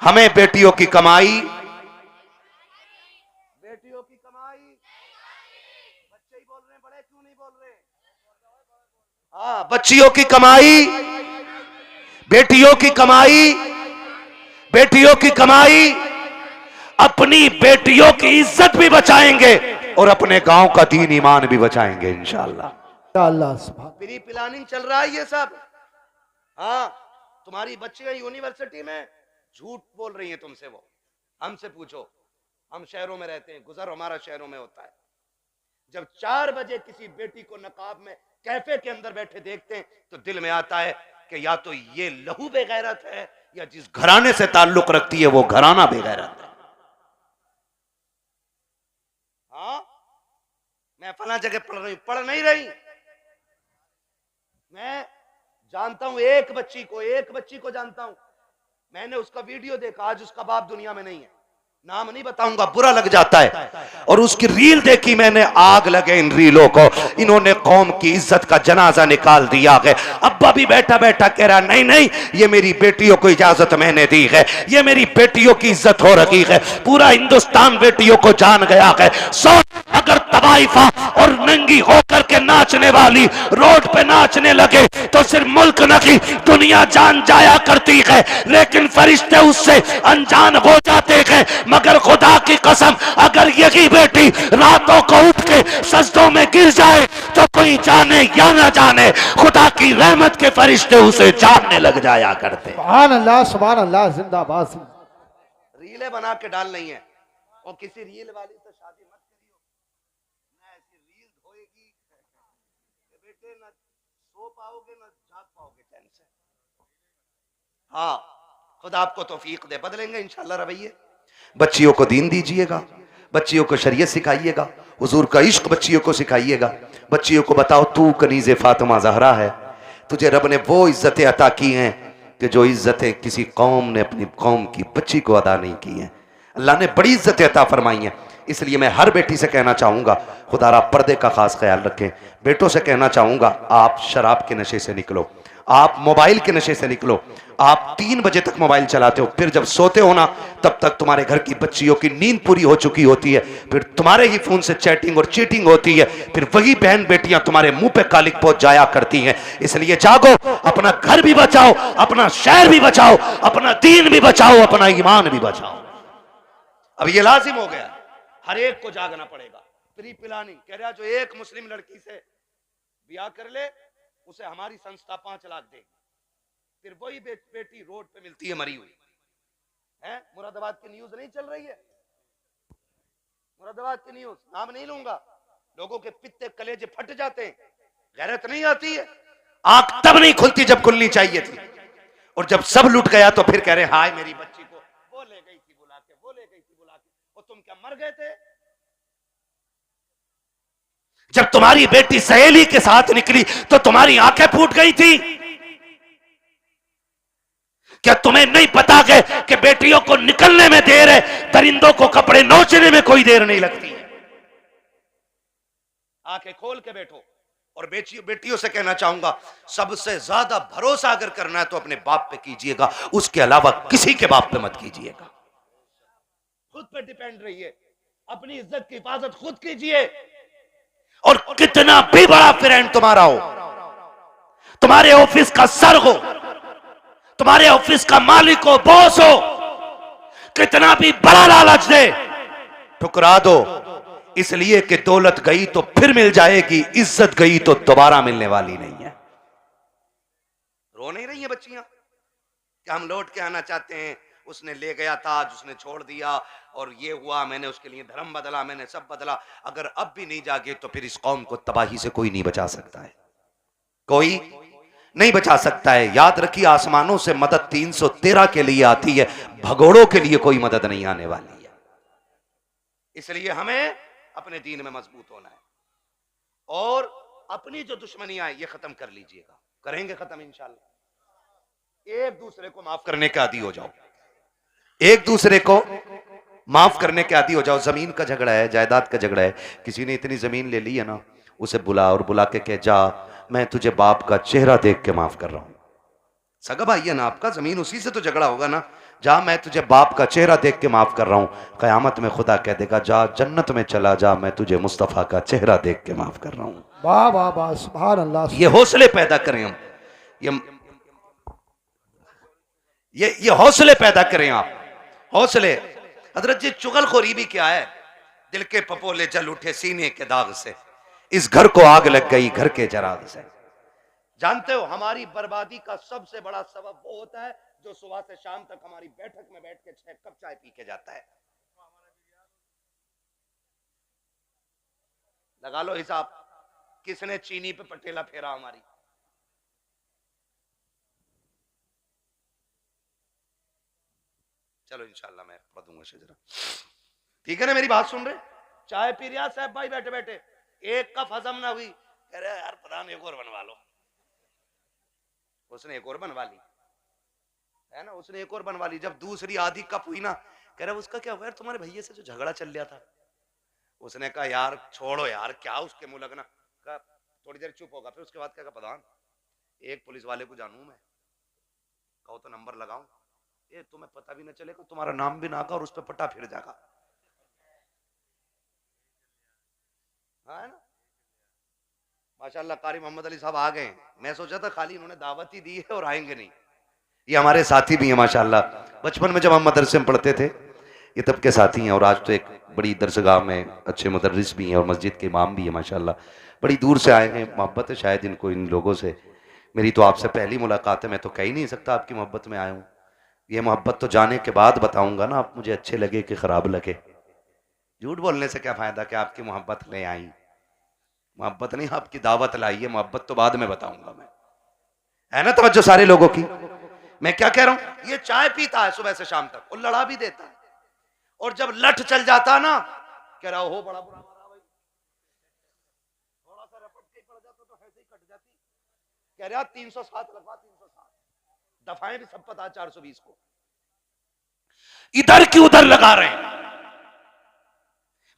हमें बेटियों की कमाई, बेटियों की कमाई, बच्चे ही बोल रहे हैं, बड़े क्यों नहीं बोल रहे? हाँ, बच्चियों की कमाई, बेटियों की कमाई, बेटियों की कमाई, अपनी बेटियों की इज्जत भी बचाएंगे और अपने गांव का दीन ईमान भी बचाएंगे इंशाअल्लाह। फ्री प्लानिंग चल रहा है ये सब। हाँ, तुम्हारी बच्चियां यूनिवर्सिटी में झूठ बोल रही हैं तुमसे, वो हमसे पूछो, हम शहरों में रहते हैं, गुजर हमारा शहरों में होता है। जब 4 बजे किसी बेटी को नकाब में कैफे के अंदर बैठे देखते हैं तो दिल में आता है कि या तो ये लहू बेगैरत है या जिस घराने से ताल्लुक रखती है वो घराना बेगैरत है। हाँ, मैं फला जगह पढ़ रही हूं, पढ़ नहीं रही। मैं जानता हूं एक बच्ची को जानता हूं, मैंने उसका वीडियो देखा, आज उसका बाप दुनिया में नहीं है, नाम नहीं बताऊंगा, बुरा लग जाता है। और उसकी रील देखी मैंने, आग लगे इन रीलों को, इन्होंने कौम की इज्जत का जनाजा निकाल दिया है। अब्बा भी बैठा बैठा कह रहा नहीं नहीं, ये मेरी बेटियों को इजाजत मैंने दी है, ये मेरी बेटियों की इज्जत हो रही है, पूरा हिंदुस्तान बेटियों को जान गया है। अगर तवाइफा और नंगी होकर के नाचने वाली रोड पे नाचने लगे तो सिर्फ मुल्क नहीं दुनिया जान जाया करती है, लेकिन फरिश्ते उससे अनजान हो जाते हैं। मगर खुदा की कसम, अगर यही बेटी रातों को उठ के सजदों में गिर जाए तो कोई जाने या ना जाने खुदा की रहमत के फरिश्ते उसे जानने लग जाया करते। सुभान अल्लाह, जिंदाबाद। रीलें बना के डाल नहीं है, और किसी रील वाली से शादी मत करियो, ना ऐसी रील होएगी बेटे, ना सो पाओगे ना जाग पाओगे चैन से। हाँ, खुदा आपको तौफीक दे, बदलेंगे इंशाल्लाह रवैये। बच्चियों को दीन दीजिएगा, बच्चियों को शरीयत सिखाइएगा, हुजूर का इश्क बच्चियों को सिखाइएगा। बच्चियों को बताओ तू कनीज़े फातिमा ज़हरा है, तुझे रब ने वो इज्जतें अता की हैं कि जो इज्जतें किसी कौम ने अपनी कौम की बच्ची को अदा नहीं की हैं। अल्लाह ने बड़ी इज्जतें अता फरमाई हैं। इसलिए मैं हर बेटी से कहना चाहूँगा, खुदारा पर्दे का खास ख्याल रखें। बेटों से कहना चाहूँगा, आप शराब के नशे से निकलो, आप मोबाइल के नशे से निकलो। आप 3 बजे तक मोबाइल चलाते हो, फिर जब सोते हो ना तब तक तुम्हारे घर की बच्चियों की नींद पूरी हो चुकी होती है, फिर तुम्हारे ही फोन से चैटिंग और चीटिंग होती है, फिर वही बहन बेटियां तुम्हारे मुंह पे कालिक पहुंच जाया करती हैं। इसलिए जागो, अपना घर भी बचाओ, अपना शहर भी बचाओ, अपना दीन भी बचाओ, अपना ईमान भी बचाओ। अब ये लाजिम हो गया, हर एक को जागना पड़ेगा। प्री प्लानिंग कह रहा, जो एक मुस्लिम लड़की से ब्याह कर ले उसे हमारी संस्था 5 लाख देगी, फिर वही बेटी रोड पे मिलती है मरी हुई है। मुरादाबाद की न्यूज नहीं चल रही है, मुरादाबाद की न्यूज, नाम नहीं लूंगा, लोगों के पित्ते कलेजे फट जाते हैं, गैरत नहीं आती है। आंख तब नहीं खुलती जब खुलनी चाहिए थी, और जब सब लुट गया तो फिर कह रहे हाय मेरी बच्ची को वो ले गई थी बुला के, वो ले गई थी बुला के, और तुम क्या मर गए थे? जब तुम्हारी बेटी सहेली के साथ निकली तो तुम्हारी आंखें फूट गई थी। क्या तुम्हें नहीं पता कि बेटियों को निकलने में देर है, दरिंदों को कपड़े नोचने में कोई देर नहीं लगती है। आंखें खोल के बैठो, और बेटियों से कहना चाहूंगा, सबसे ज्यादा भरोसा अगर करना है तो अपने बाप पे कीजिएगा, उसके अलावा किसी के बाप पे मत कीजिएगा। खुद पे डिपेंड रहिए, अपनी इज्जत की हिफाजत खुद कीजिए। और कितना भी बड़ा फ्रेंड तुम्हारा हो, तुम्हारे ऑफिस का सर हो, तुम्हारे ऑफिस का मालिक हो, बॉस हो, कितना भी बड़ा लालच दे, ठुकरा दो। इसलिए कि दौलत गई तो फिर मिल जाएगी, इज्जत गई तो दोबारा मिलने वाली नहीं है। रो नहीं रही है बच्चियां कि हम लौट के आना चाहते हैं, उसने ले गया था, उसने छोड़ दिया, और ये हुआ, मैंने उसके लिए धर्म बदला, मैंने सब बदला। अगर अब भी नहीं जागे तो फिर इस कौम को तबाही से कोई नहीं बचा सकता है, कोई नहीं बचा सकता है। याद रखिए, आसमानों से मदद 313 के लिए आती है, भगोड़ों के लिए कोई मदद नहीं आने वाली है। इसलिए हमें अपने दीन में मजबूत होना है, और अपनी जो दुश्मनियां ये खत्म कर लीजिएगा। करेंगे खत्म इंशाल्लाह। एक दूसरे को माफ करने के आदी हो जाओ, एक दूसरे को माफ करने के आदी हो जाओ। जमीन का झगड़ा है, जायदाद का झगड़ा है, किसी ने इतनी जमीन ले ली है ना, उसे बुला और बुला के कह, जा मैं तुझे बाप का चेहरा देख के माफ कर रहा हूं। सगा भाई है ना आपका, जमीन उसी से तो झगड़ा होगा ना। जा मैं तुझे बाप का चेहरा देख के माफ कर रहा हूं। कयामत में खुदा कह देगा, जा जन्नत में चला जा, मैं तुझे मुस्तफा का चेहरा देख के माफ कर रहा हूं। वाह वाह वाह, सुभान अल्लाह। ये हौसले पैदा करें हम, ये हौसले पैदा करें आप, हौसले। हजरत जी, चुगलखोरी भी क्या है? दिल के पपोले जल उठे सीने के दाग से, इस घर को आग लग गई घर के जराग से। जानते हो, हमारी बर्बादी का सबसे बड़ा सबब वो होता है जो सुबह से शाम तक हमारी बैठक में बैठ के 6 कप चाय पी के जाता है। लगा लो हिसाब, किसने चीनी पे पटेला फेरा हमारी। चलो इंशाल्लाह मैं पढ़ दूंगा शजरा, ठीक है ना? मेरी बात सुन रहे? चाय पी रहा साहब भाई बैठे बैठे, एक कप हजम ना हुई, कह रहे यार प्रधान एक और बनवा लो। उसने एक और बनवा ली है ना, उसने एक और बनवा ली। जब दूसरी आधी कप हुई ना, कह रहा उसका क्या हुआ? तुम्हारे भैया से जो झगड़ा चल रहा था। उसने कहा यार छोड़ो यार, क्या उसके मुंह लगना। कहा थोड़ी देर चुप होगा, फिर उसके बाद क्या प्रधान, एक पुलिस वाले को जानू मैं, कहो तो नंबर लगाऊं, ये तुम्हें पता भी ना चलेगा, तुम्हारा नाम भी ना का, और उस पर पट्टा फिर जाएगा। हाँ है ना? माशाल्लाह कारी मोहम्मद अली साहब आ गए। मैं सोचा था खाली इन्होंने दावत ही दी है और आएंगे नहीं। ये हमारे साथी भी हैं माशाल्लाह, बचपन में जब हम मदरसे में पढ़ते थे ये तब के साथी हैं, और आज तो एक बड़ी दरसगाह में अच्छे मुदर्रिस भी हैं और मस्जिद के इमाम भी हैं माशाल्लाह। बड़ी दूर से आए हैं, मोहब्बत है शायद इनको इन लोगों से। मेरी तो आपसे पहली मुलाकात है, मैं तो कह ही नहीं सकता आपकी मोहब्बत में आया हूँ। ये मोहब्बत तो जाने के बाद बताऊंगा ना, आप मुझे अच्छे लगे कि खराब लगे। झूठ बोलने से क्या फायदा कि आपकी मोहब्बत ले आई। मोहब्बत नहीं, आपकी दावत लाई है, मोहब्बत तो बाद में बताऊंगा मैं, है ना? तवज्जो सारे लोगों की। मैं क्या कह रहा हूं, ये चाय पीता है सुबह से शाम तक और लड़ा भी देता है, और जब लठ चल जाता ना, कह रहा हो बड़ा बुरा मारा भाई, थोड़ा सा रपट के पड़ जाता तो ऐसे ही कट जाती। कह रहा 307 लगवा, 307 दफाएं भी सब पता 420 को, इधर की उधर लगा रहे हैं,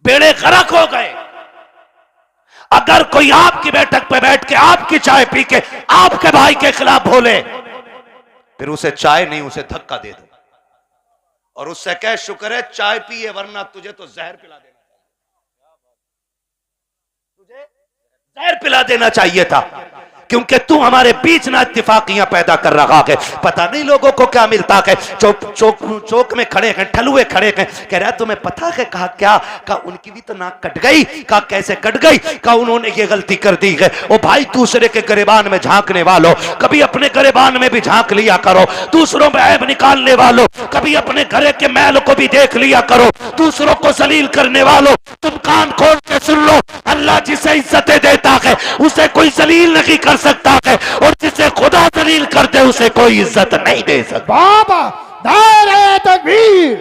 बेड़े गरक हो गए। अगर कोई आपकी बैठक पे बैठ के आपकी चाय पी के आपके भाई के खिलाफ बोले, फिर उसे चाय नहीं उसे धक्का दे दो, और उससे कह शुक्र है चाय पिए, वरना तुझे तो जहर पिला देना, तुझे जहर पिला देना चाहिए था, क्योंकि तू हमारे बीच ना इत्तेफाकियां पैदा कर रहा है। पता नहीं लोगों को क्या मिलता है, चौक में खड़े हैं, ठलुए खड़े हैं, कह रहा तुम्हें पता है? कहा क्या? कहा उनकी भी तो नाक कट गई। कहा कैसे कट गई? कहा उन्होंने ये गलती कर दी है। ओ भाई, दूसरे के गिरेबान में झांकने वालों, कभी अपने गिरेबान में भी झांक लिया करो। दूसरों में ऐब निकालने वालों, कभी अपने घरे के मैल को भी देख लिया करो। दूसरों को जलील करने वालों, तुम कान खोल के सुन लो, अल्लाह जिसे इज्जतें देता है उसे कोई जलील नहीं कर सकता है, और जिसे खुदा जलील कर दे उसे कोई इज्जत नहीं दे सकता। बाबा दायरे तकबीर,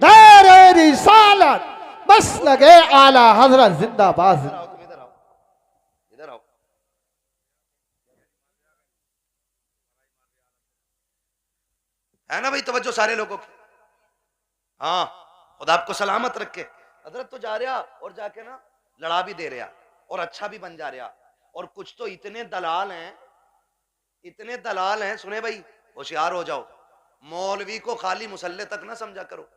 दायरे रिसालत, बस लगे आला हजरत जिंदाबाद। इधर आओ, इधर आओ। है ना भाई तवज्जो सारे लोगों की? हाँ, खुदा आपको सलामत रखे। हजरत तो जा रहा और जाके ना लड़ा भी दे रहा और अच्छा भी बन जा रहा, और कुछ तो इतने दलाल हैं, सुने भाई, होशियार हो जाओ, मौलवी को खाली मुसल्ले तक ना समझा करो।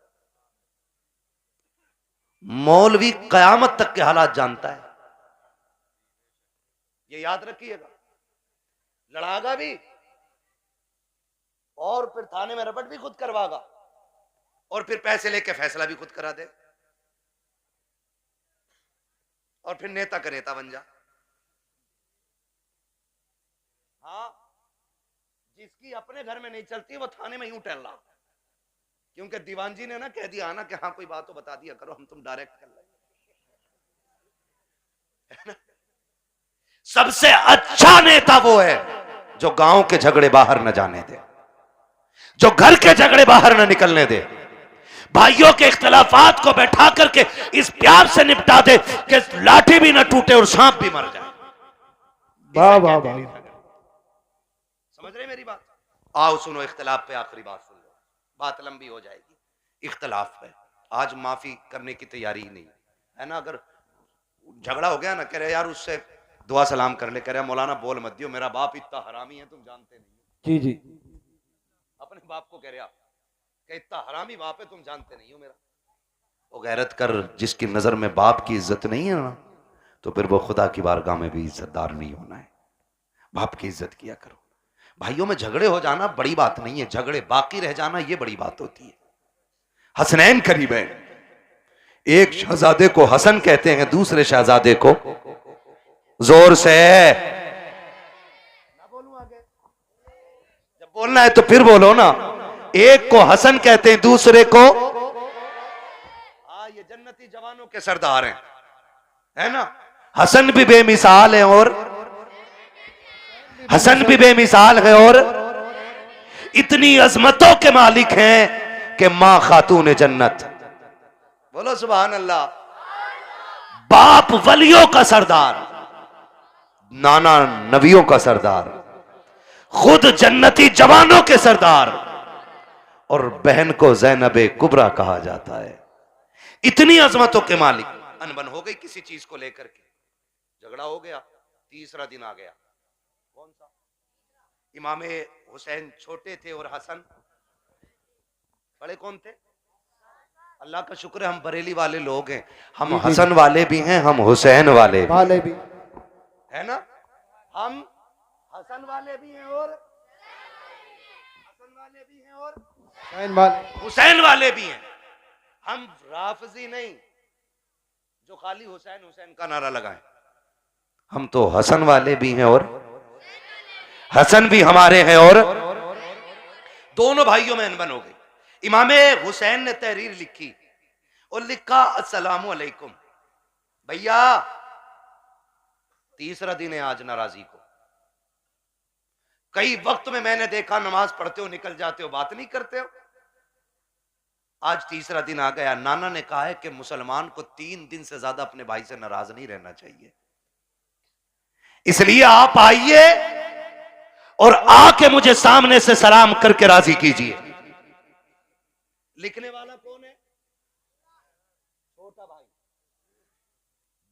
मौलवी कयामत तक के हालात जानता है, ये याद रखिएगा। लड़ागा भी और फिर थाने में रपट भी खुद करवागा और फिर पैसे लेके फैसला भी खुद करा दे और फिर नेता का नेता बन जा। हाँ, जिसकी अपने घर में नहीं चलती वो थाने में यूं टहल रहा, क्योंकि दीवान जी ने ना कह दिया ना कि हाँ कोई बात तो बता दिया करो, हम तुम डायरेक्ट कर लेंगे। सबसे अच्छा नेता वो है जो गांव के झगड़े बाहर न जाने दे, जो घर के झगड़े बाहर न निकलने दे, भाइयों के इख्तिलाफात को बैठा करके इस प्यार से निपटा दे कि लाठी भी न टूटे और सांप भी मर जाए। वाह वाह वाह, समझ रहे मेरी बात? आओ सुनो, इख्तिलाफ पे आखिरी बात सुन लो, बात लंबी हो जाएगी। इख्तिलाफ पे आज माफी करने की तैयारी ही नहीं है ना। अगर झगड़ा हो गया ना, कह रहे यार उससे दुआ सलाम कर ले, कह रहे मौलाना बोल मत दियो, मेरा बाप इतना हरामी है तुम जानते नहीं। जी जी, अपने बाप को कह रहे आप कि इतना हरामी बाप है तुम जानते नहीं हो मेरा। वो गैरत कर, जिसकी नजर में बाप की इज्जत नहीं है ना, तो फिर वो खुदा की बारगाह में भी इज्जतदार नहीं होना है। बाप की इज्जत किया करो। भाइयों में झगड़े हो जाना बड़ी बात नहीं है, झगड़े बाकी रह जाना ये बड़ी बात होती है। हसनैन करीब है, एक शहजादे को हसन कहते हैं, दूसरे शहजादे को, जोर से ना बोलूं आगे, जब बोलना है तो फिर बोलो ना। एक को हसन कहते हैं, दूसरे को, ये जन्नती जवानों के सरदार हैं, है ना। हसन भी बेमिसाल है और हसन भी बेमिसाल है और इतनी अजमतों के मालिक हैं कि मां खातून जन्नत, बोलो सुभान अल्लाह। बाप वलियों का सरदार, नाना नबियों का सरदार, खुद जन्नती जवानों के सरदार, और बहन को ज़ैनबे कुबरा कहा जाता है। इतनी अजमतों के मालिक। अनबन हो गई किसी चीज को लेकर के, झगड़ा हो गया, तीसरा दिन आ गया। कौन सा? इमाम हुसैन छोटे थे और हसन बड़े। कौन थे? अल्लाह का शुक्र है हम बरेली वाले लोग हैं, हम हसन वाले भी हैं, हम हुसैन वाले भी है ना। हम हसन वाले भी हैं और हसन वाले भी हैं और हुसैन वाले भी हैं। हम राफजी नहीं जो खाली हुसैन हुसैन का नारा लगाएं, हम तो हसन वाले भी हैं और हसन भी हमारे हैं। और दोनों भाइयों में अनबन हो गई। इमाम हुसैन ने तहरीर लिखी और लिखा, अस्सलामु अलैकुम भैया, तीसरा दिन है आज नाराजी को। कई वक्त में मैंने देखा नमाज पढ़ते हो निकल जाते हो, बात नहीं करते हो। आज तीसरा दिन आ गया। नाना ने कहा है कि मुसलमान को 3 दिन से ज्यादा अपने भाई से नाराज नहीं रहना चाहिए, इसलिए आप आइए और आके मुझे सामने से सलाम करके राजी कीजिए। लिखने वाला कौन है? छोटा भाई।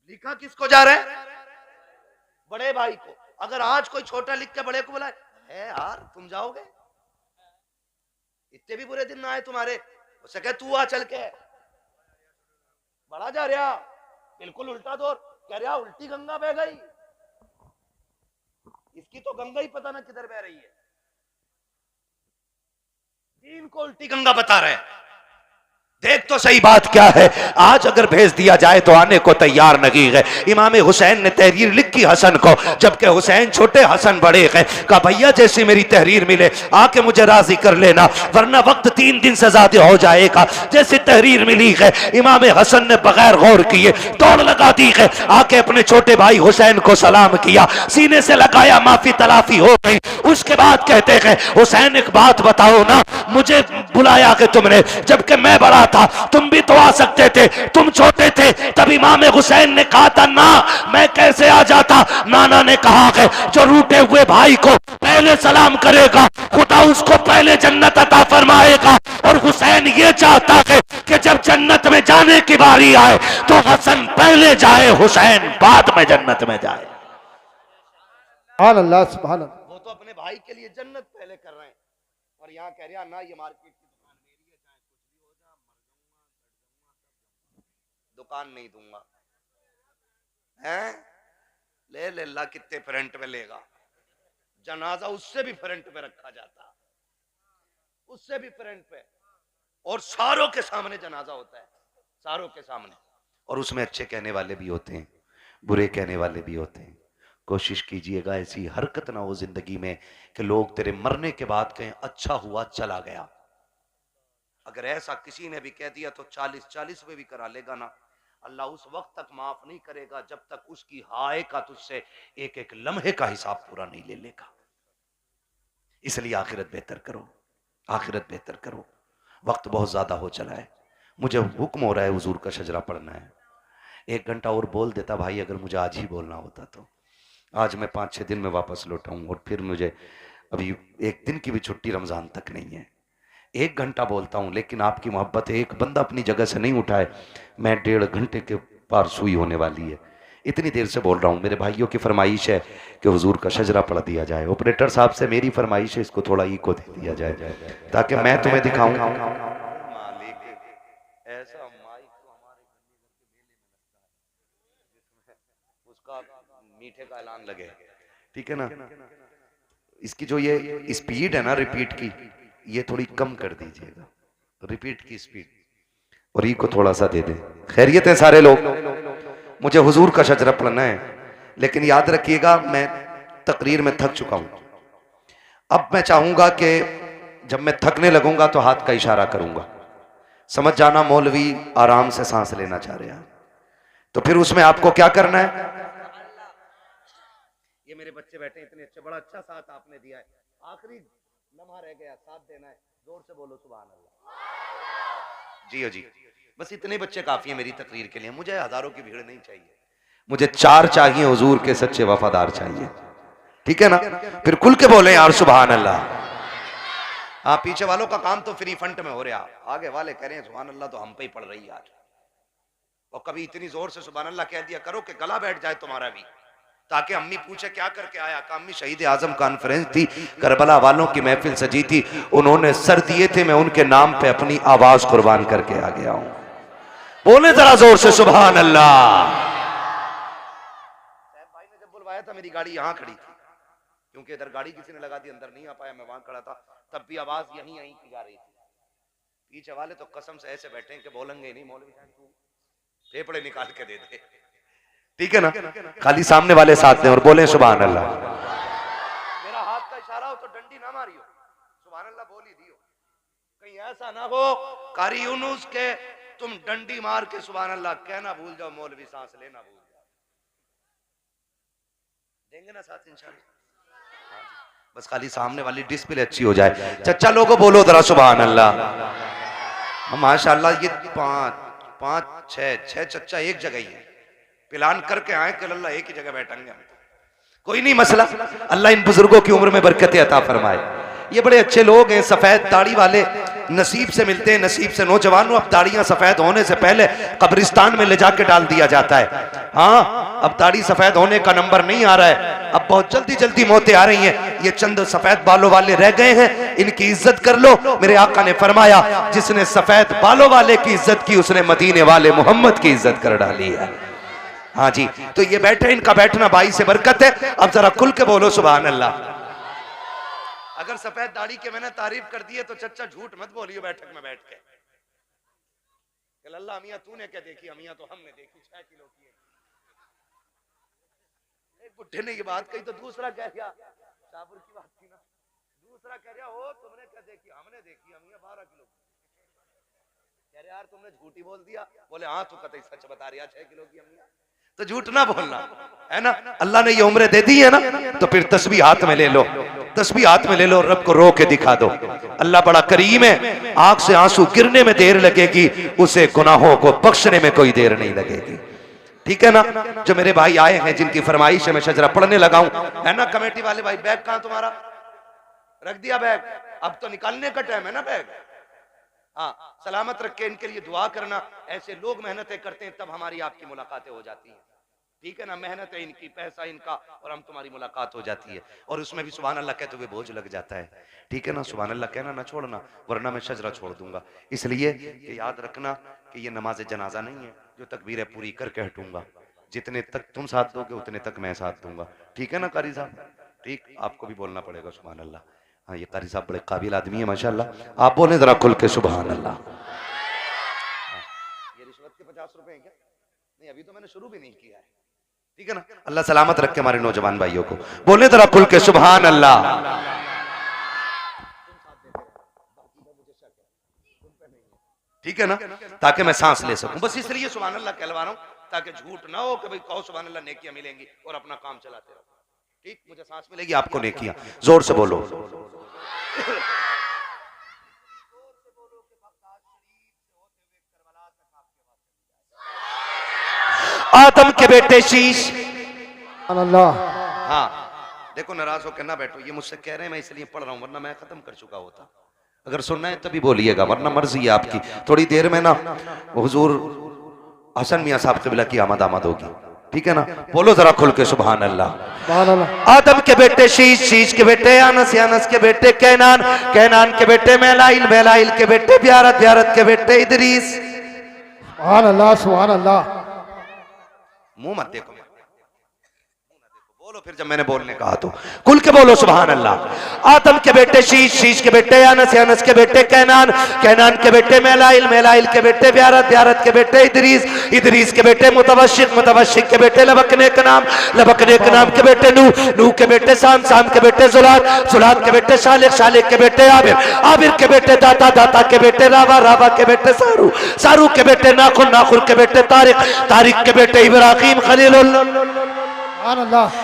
लिखा किसको जा रहा है? बड़े भाई को। अगर आज कोई छोटा लिख के बड़े को बोला है यार तुम जाओगे, इतने भी बुरे दिन ना आए तुम्हारे, उससे कह तू आ चल के, बड़ा जा रहा, बिल्कुल उल्टा दौर, कह रहा उल्टी गंगा बह गई, इसकी तो गंगा ही पता ना किधर बह रही है, दीन को उल्टी गंगा बता रहे हैं। देख तो सही बात क्या है। आज अगर भेज दिया जाए तो आने को तैयार नहीं है। इमाम हुसैन ने तहरीर लिखी हसन को, जबकि हुसैन छोटे हसन बड़े हैं। कहा भैया जैसे मेरी तहरीर मिले आके मुझे राजी कर लेना, वरना वक्त 3 दिन से ज्यादा हो जाएगा। जैसे तहरीर मिली है, इमाम हसन ने बगैर गौर किए दौड़ लगा दी है, आके अपने छोटे भाई हुसैन को सलाम किया, सीने से लगाया, माफी तलाफी हो गई। उसके बाद कहते हैं हुसैन एक बात बताओ ना, मुझे बुलाया कि तुमने, जबकि मैं बड़ा था, तुम भी तो आ सकते थे, तुम छोटे थे। तब इमाम हुसैन ने कहा था ना मैं कैसे आ जाता। नाना ने कहा कि जो रूठे हुए भाई को पहले सलाम करेगा खुदा उसको पहले जन्नत अता फरमाएगा। और हुसैन ये चाहता है कि जब जन्नत में जाने की बारी आए तो हसन पहले जाए, हुसैन बाद में जन्नत में जाए। सुभान अल्लाह सुभान अल्लाह। वो तो अपने भाई के लिए जन्नत पहले कर रहे हैं और यहाँ कह रहे हैं ना ये मार्केट की दुकान मेरी है, चाहे कुछ भी हो जा, मर जाऊंगा, दुकान नहीं दूंगा। हैं ले ले ला, कितने फ्रंट में लेगा? जनाजा उससे भी फ्रंट पे रखा जाता, उससे भी फ्रंट पे, और सारों के सामने जनाजा होता है, सारों के सामने। और उसमें अच्छे कहने वाले भी होते हैं, बुरे कहने वाले भी होते हैं। कोशिश कीजिएगा ऐसी हरकत ना हो जिंदगी में कि लोग तेरे मरने के बाद कहें अच्छा हुआ चला गया। अगर ऐसा किसी ने भी कह दिया तो 40-40 में भी करा लेगा ना, अल्लाह उस वक्त तक माफ नहीं करेगा जब तक उसकी हाय का तुझसे एक एक लम्हे का हिसाब पूरा नहीं ले लेगा। इसलिए आखिरत बेहतर करो, आखिरत बेहतर करो। वक्त बहुत ज्यादा हो चला है, मुझे हुक्म हो रहा है हुजूर का शजरा पढ़ना है। 1 घंटा और बोल देता भाई, अगर मुझे आज ही बोलना होता तो। आज मैं 5-6 दिन में वापस लौटा हूं और फिर मुझे अभी 1 दिन की भी छुट्टी रमजान तक नहीं है। 1 घंटा बोलता हूं, लेकिन आपकी मोहब्बत है, एक बंदा अपनी जगह से नहीं उठाए, मैं 1.5 घंटे के पार सुई होने वाली है। इतनी देर से बोल रहा हूं। मेरे भाइयों की फरमाइश है कि हुजूर का शजरा पढ़ दिया जाए। ऑपरेटर साहब से मेरी फरमाइश है, इसको थोड़ा इको दे दिया जाए ताकि मैं तुम्हें दिखाऊं। मालिक ऐसा माइक तो हमारे उसका मीठे का ऐलान लगे, ठीक है ना? इसकी जो ये स्पीड है ना रिपीट की, ये थोड़ी कम कर दीजिएगा, रिपीट की स्पीड, और ई को थोड़ा सा दे दे। खैरियत है सारे लोग? मुझे हुजूर का शजरा पढ़ना है, लेकिन याद रखिएगा मैं तकरीर में थक चुका हूं। अब मैं चाहूंगा कि जब मैं थकने लगूंगा तो हाथ का इशारा करूंगा, समझ जाना मौलवी आराम से सांस लेना चाह रहे हैं। तो फिर उसमें आपको क्या करना है? ये मेरे बच्चे बैठे इतने अच्छे, बड़ा अच्छा साथ आपने दिया है, आखिरी लम्हा रह गया, साथ देना है, जोर से बोलो सुभान अल्लाह। जी जी, बस इतने बच्चे काफी हैं मेरी तकरीर के लिए, मुझे हजारों की भीड़ नहीं चाहिए, मुझे 4 चाहिए हुजूर के सच्चे वफादार चाहिए, ठीक है ना? फिर खुल के बोले यार सुभान अल्लाह। हाँ, पीछे वालों का काम तो फ्री फंड में हो रहा, आगे वाले कह रहे हैं सुभान अल्लाह तो हम पे ही पड़ रही है आज। और कभी इतनी जोर से सुभान अल्लाह कह दिया करो कि गला बैठ जाए तुम्हारा भी, ताकि अम्मी पूछे क्या करके आया, का अम्मी शहीद आजम कॉन्फ्रेंस थी, करबला वालों की महफिल सजी थी, उन्होंने सर दिए थे, मैं उनके नाम पे अपनी आवाज कुर्बान करके आ गया हूं। बोले जरा जोर से सुभान अल्लाह। साहब भाई ने जब बुलवाया था मेरी गाड़ी यहां खड़ी थी, क्योंकि इधर गाड़ी किसी ने लगा दी, अंदर नहीं आ पाया, मैं वहां खड़ा था, तब भी आवाज यहीं यहीं की जा रही थी। पीछे वाले तो कसम से ऐसे बैठे हैं कि बोलेंगे नहीं, मौलवी साहब तू फेफड़े निकाल के दे दे, ठीक है ना? खाली सामने वाले साथ दें और बोले सुभान अल्लाह। मेरा हाथ का इशारा हो तो डंडी ना मारियो, सुभान अल्लाह बोल ही दियो, कहीं ऐसा ना हो कारी यूनुस के तुम डंडी मार के सुभान अल्लाह कहना भूल जाओ, मौलवी सांस लेना भूल जाओ। देंगे ना साथ इंशाल्लाह? बस खाली सामने वाली डिस्प्ले अच्छी हो जाए। चच्चा लोगों बोलो जरा सुभान अल्लाह। माशाअल्लाह, ये 5-6 चच्चा एक जगह ही है, प्लान करके आए कल अल्लाह एक ही जगह बैठेंगे हम, कोई नहीं मसला। अल्लाह इन बुजुर्गों की उम्र में बरकतें अता फरमाए। ये बड़े अच्छे लोग हैं, सफेद दाढ़ी वाले, नसीब से मिलते हैं, नसीब से। नौजवानों, अब दाढ़ियां सफेद होने से पहले कब्रिस्तान में ले जाके डाल दिया जाता है। हाँ, अब दाढ़ी सफेद होने का नंबर नहीं आ रहा है, अब बहुत जल्दी जल्दी मौतें आ रही हैं। ये चंद सफेद बालों वाले रह गए हैं, इनकी इज्जत कर लो। मेरे आका ने फरमाया जिसने सफेद बालों वाले की इज्जत की उसने मदीने वाले मोहम्मद की इज्जत कर डाली है। हाँ जी, तो ये बैठे, इनका बैठना भाई से बरकत है। अब जरा खुल के बोलो सुभान अल्लाह। अगर सफेद दाढ़ी के मैंने तारीफ कर दी है तो चच्चा झूठ मत बोलियो बैठक में बैठ के, अल्लाह अमिया तूने क्या देखी, अमिया तो हमने देखी 6 किलो की है। एक बुढ़े ने ये बात कही तो दूसरा कह गया, शाहपुर की बात थी ना, दूसरा कह रहा हो तुमने क्या देखी, हमने देखी अमिया 12 किलो की। कह रहे यार तुमने झूठी बोल दिया, बोले हाँ तू कतई सच बता रहा 6 किलो की अमिया, तो झूठ ना बोलना है ना। अल्लाह ने ये उम्रें दे दी है ना, तो फिर तस्बीह हाथ में ले लो, तस्बीह हाथ में ले लो, रब को रो के दिखा दो। अल्लाह बड़ा करीम है, आंख से आंसू गिरने में देर लगेगी, उसे गुनाहों को बख्शने में कोई देर नहीं लगेगी, ठीक है ना? जो मेरे भाई आए हैं जिनकी फरमाइश है मैं शजरा पढ़ने लगा हूं, है ना? कमेटी वाले भाई बैग कहां तुम्हारा? रख दिया बैग? अब तो निकालने का टाइम है ना बैग। हाँ, सलामत रख के इनके लिए दुआ करना। ऐसे लोग मेहनतें करते हैं तब हमारी आपकी मुलाकातें हो जाती हैं। ठीक है ना, मेहनत है इनकी, पैसा इनका, और हम तुम्हारी मुलाकात हो जाती है, और उसमें भी सुभान अल्लाह कहते हुए बोझ लग जाता है। ठीक है ना, सुभान अल्लाह कहना ना छोड़ना, वरना मैं शजरा छोड़ दूंगा। इसलिए कि याद रखना कि ये नमाज जनाजा नहीं है जो तकबीरें पूरी करके हटूंगा। जितने तक तुम साथ दोगे उतने तक मैं साथ दूंगा। ठीक है ना कारी साहब? ठीक, आपको भी बोलना पड़ेगा सुभान अल्लाह। हाँ, ये कारी साहब बड़े काबिल आदमी है माशाल्लाह। आप बोले जरा खुल के सुभान अल्लाह। ये रिश्वत के 50 रुपए हैं क्या? नहीं, अभी तो मैंने शुरू भी नहीं किया है। ठीक है ना, अल्लाह सलामत रखे हमारे नौजवान भाइयों को। बोले जरा खुल के सुभान अल्लाह। ठीक है ना, ताकि मैं सांस ले सकूं, बस इसलिए सुभान अल्लाह कहलवा रहा हूं, ताकि झूठ ना हो कि भाई कहो सुभान अल्लाह नेकियां मिलेंगी और अपना काम चलाते रहो। ठीक, मुझे सांस मिलेगी, आपको नेकियां। जोर से बोलो। आदम के बेटे शीश। अल्लाह। हाँ, देखो नाराज होकर ना बैठो, ये मुझसे कह रहे हैं मैं इसलिए पढ़ रहा हूं, वरना मैं खत्म कर चुका होता। अगर सुनना है तभी बोलिएगा, वरना मर्जी है आपकी। थोड़ी देर में ना हुजूर हसन मियां साहब क़िबला की आमद होगी। ठीक है ना, बोलो जरा खुल के सुभान अल्लाह। आदम के बेटे शीश, शीश के बेटे अनस, अनस के बेटे कैनान, कैनान के बेटे मेलाइल, मेलाइल के बेटे ब्यारत, ब्यारत के बेटे इदरीस। सुभान अल्लाह, सुभान अल्लाह। मुंह मत देखो, बोलो फिर जब मैंने बोलने कहा तो खुल के बोलो सुभान अल्लाह। आदम के बेटे शीश, शीश के बेटे अनस, अनस के बेटे कैनान, कैनान के बेटे मेलाइल, मेलाइल के बेटे ब्यारत, ब्यारत के बेटे इदरीस, इदरीस के बेटे मुतवशिक, मुतवशिक के बेटे लबकने का नाम, लबकने के नाम के बेटे नूह, नूह के बेटे साम, साम के बेटे जुलाद, जुलाद के बेटे शालिक, शालिक के बेटे आबिर, आबिर के बेटे दाता, दाता के बेटे रावा, रावा के बेटे सारू, सारू के बेटे नाखुर, नाखुर के बेटे तारिक, तारिक के बेटे इब्राहिम खलीलुल्लाह,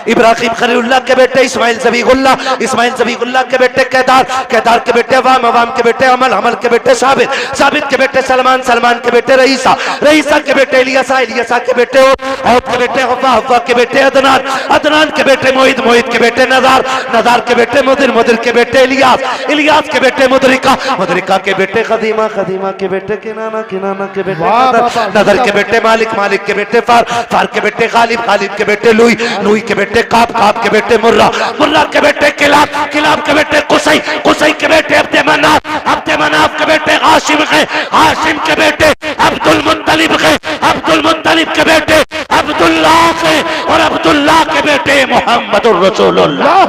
इब्राहिम खलीलुल्लाह के बेटे इस्माइल ज़बीहुल्लाह, इस्माइल ज़बीहुल्लाह के बेटे केदार, केदार के बेटे अवाम, अवाम के बेटे अमल, अमल के बेटे साबित, साबित के बेटे सलमान, सलमान के बेटे रईसा, रईसा के बेटे इलियासा, इलियासा के बेटे औद के बेटे हव्वा, हव्वा के बेटे अदनान, अदनान के बेटे मोहित, मोहित के बेटे नज़ार, नज़ार के बेटे मुदिर, मुदिर के बेटे इलियास, इलियास के बेटे मुदरिका, मुदरिका के बेटे खदीमा, खदीमा के बेटे किनाना, किनाना के बेटे नदर, नदर के बेटे मालिक, मालिक के बेटे फार, फार के बेटे गालिब, गालिब के बेटे लुई, लुई के बेटे काब, काब के बेटे मुर्रा, मुर्रा के बेटे किलाब, किलाब के बेटे कुसई, कुसई के बेटे अब्दे मनाफ, अब्दे मनाफ के बेटे हाशिम है, हाशिम के बेटे अब्दुल मुत्तलिब है, अब्दुल मुत्तलिब के बेटे अब्दुल्लाह है, और अब्दुल्लाह के बेटे मोहम्मदुर रसूलुल्लाह।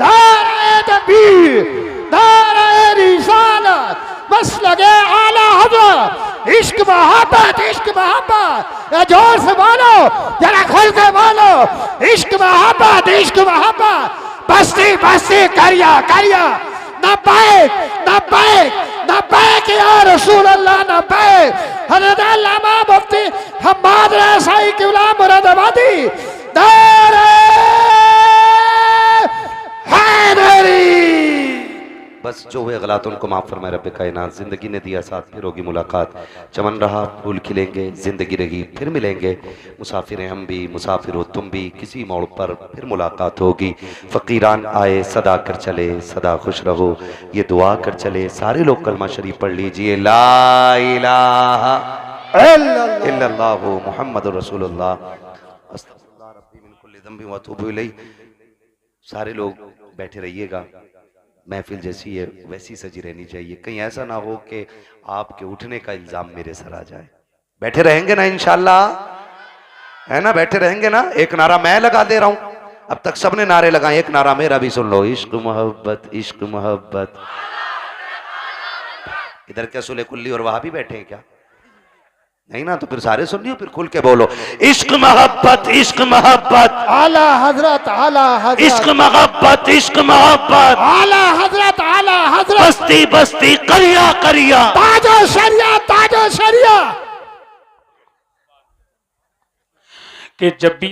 नारे तकबीर, नारे रिसालत, बस लगे आला हज़रत, इश्क मोहब्बत, इश्क मोहब्बत। या जोर से बोलो, जरा खुल के बोलो, इश्क मोहब्बत, इश्क मोहब्बत। बस्ती बस्ती करिया करिया, नब्बैक नब्बैक नब्बैक या रसूल अल्लाह, नब्बैक। हज़रत अल्लामा मुफ्ती हम्माद रसाई क़िबला मुरादाबादी, नारे हैदरी। बस जो हुए गलत उनको माफ़ फरमाए रब्बे कायनात। ज़िंदगी ने दिया साथ, फिर होगी मुलाकात, चमन रहा फूल खिलेंगे, ज़िंदगी रही फिर मिलेंगे। मुसाफिर हम भी, मुसाफिर हो तुम भी, किसी मोड़ पर फिर मुलाकात होगी। फ़कीरान आए सदा कर चले, सदा खुश रहो ये दुआ कर चले। सारे लोग कलमा शरीफ पढ़ लीजिए, ला इलाहा इल्लल्लाह मुहम्मदुर रसूलुल्लाह, अस्तगफिरुल्लाह रब्बी मिन कुल्लि ज़ंबि व अतूबु इलैह। सारे लोग बैठे रहिएगा, महफिल जैसी है वैसी सजी रहनी चाहिए। कहीं ऐसा ना हो कि आपके उठने का इल्जाम मेरे सर आ जाए। बैठे रहेंगे ना इंशाल्लाह, है ना? बैठे रहेंगे ना? एक नारा मैं लगा दे रहा हूं, अब तक सबने नारे लगाए, एक नारा मेरा भी सुन लो, इश्क मोहब्बत, इश्क मोहब्बत। इधर क्या सुले कुल्ली और वहां भी बैठे हैं क्या? नहीं ना, तो फिर सारे सुन लियो, फिर खुल के बोलो, इश्क मोहब्बत, इश्क मोहब्बत, आला हजरत, आला हजरत, इश्क मोहब्बत, इश्क मोहब्बत, आला हजरत, आला हजरत, बस्ती बस्ती करिया करिया, ताजो शरिया, ताजो शरिया। कि जब भी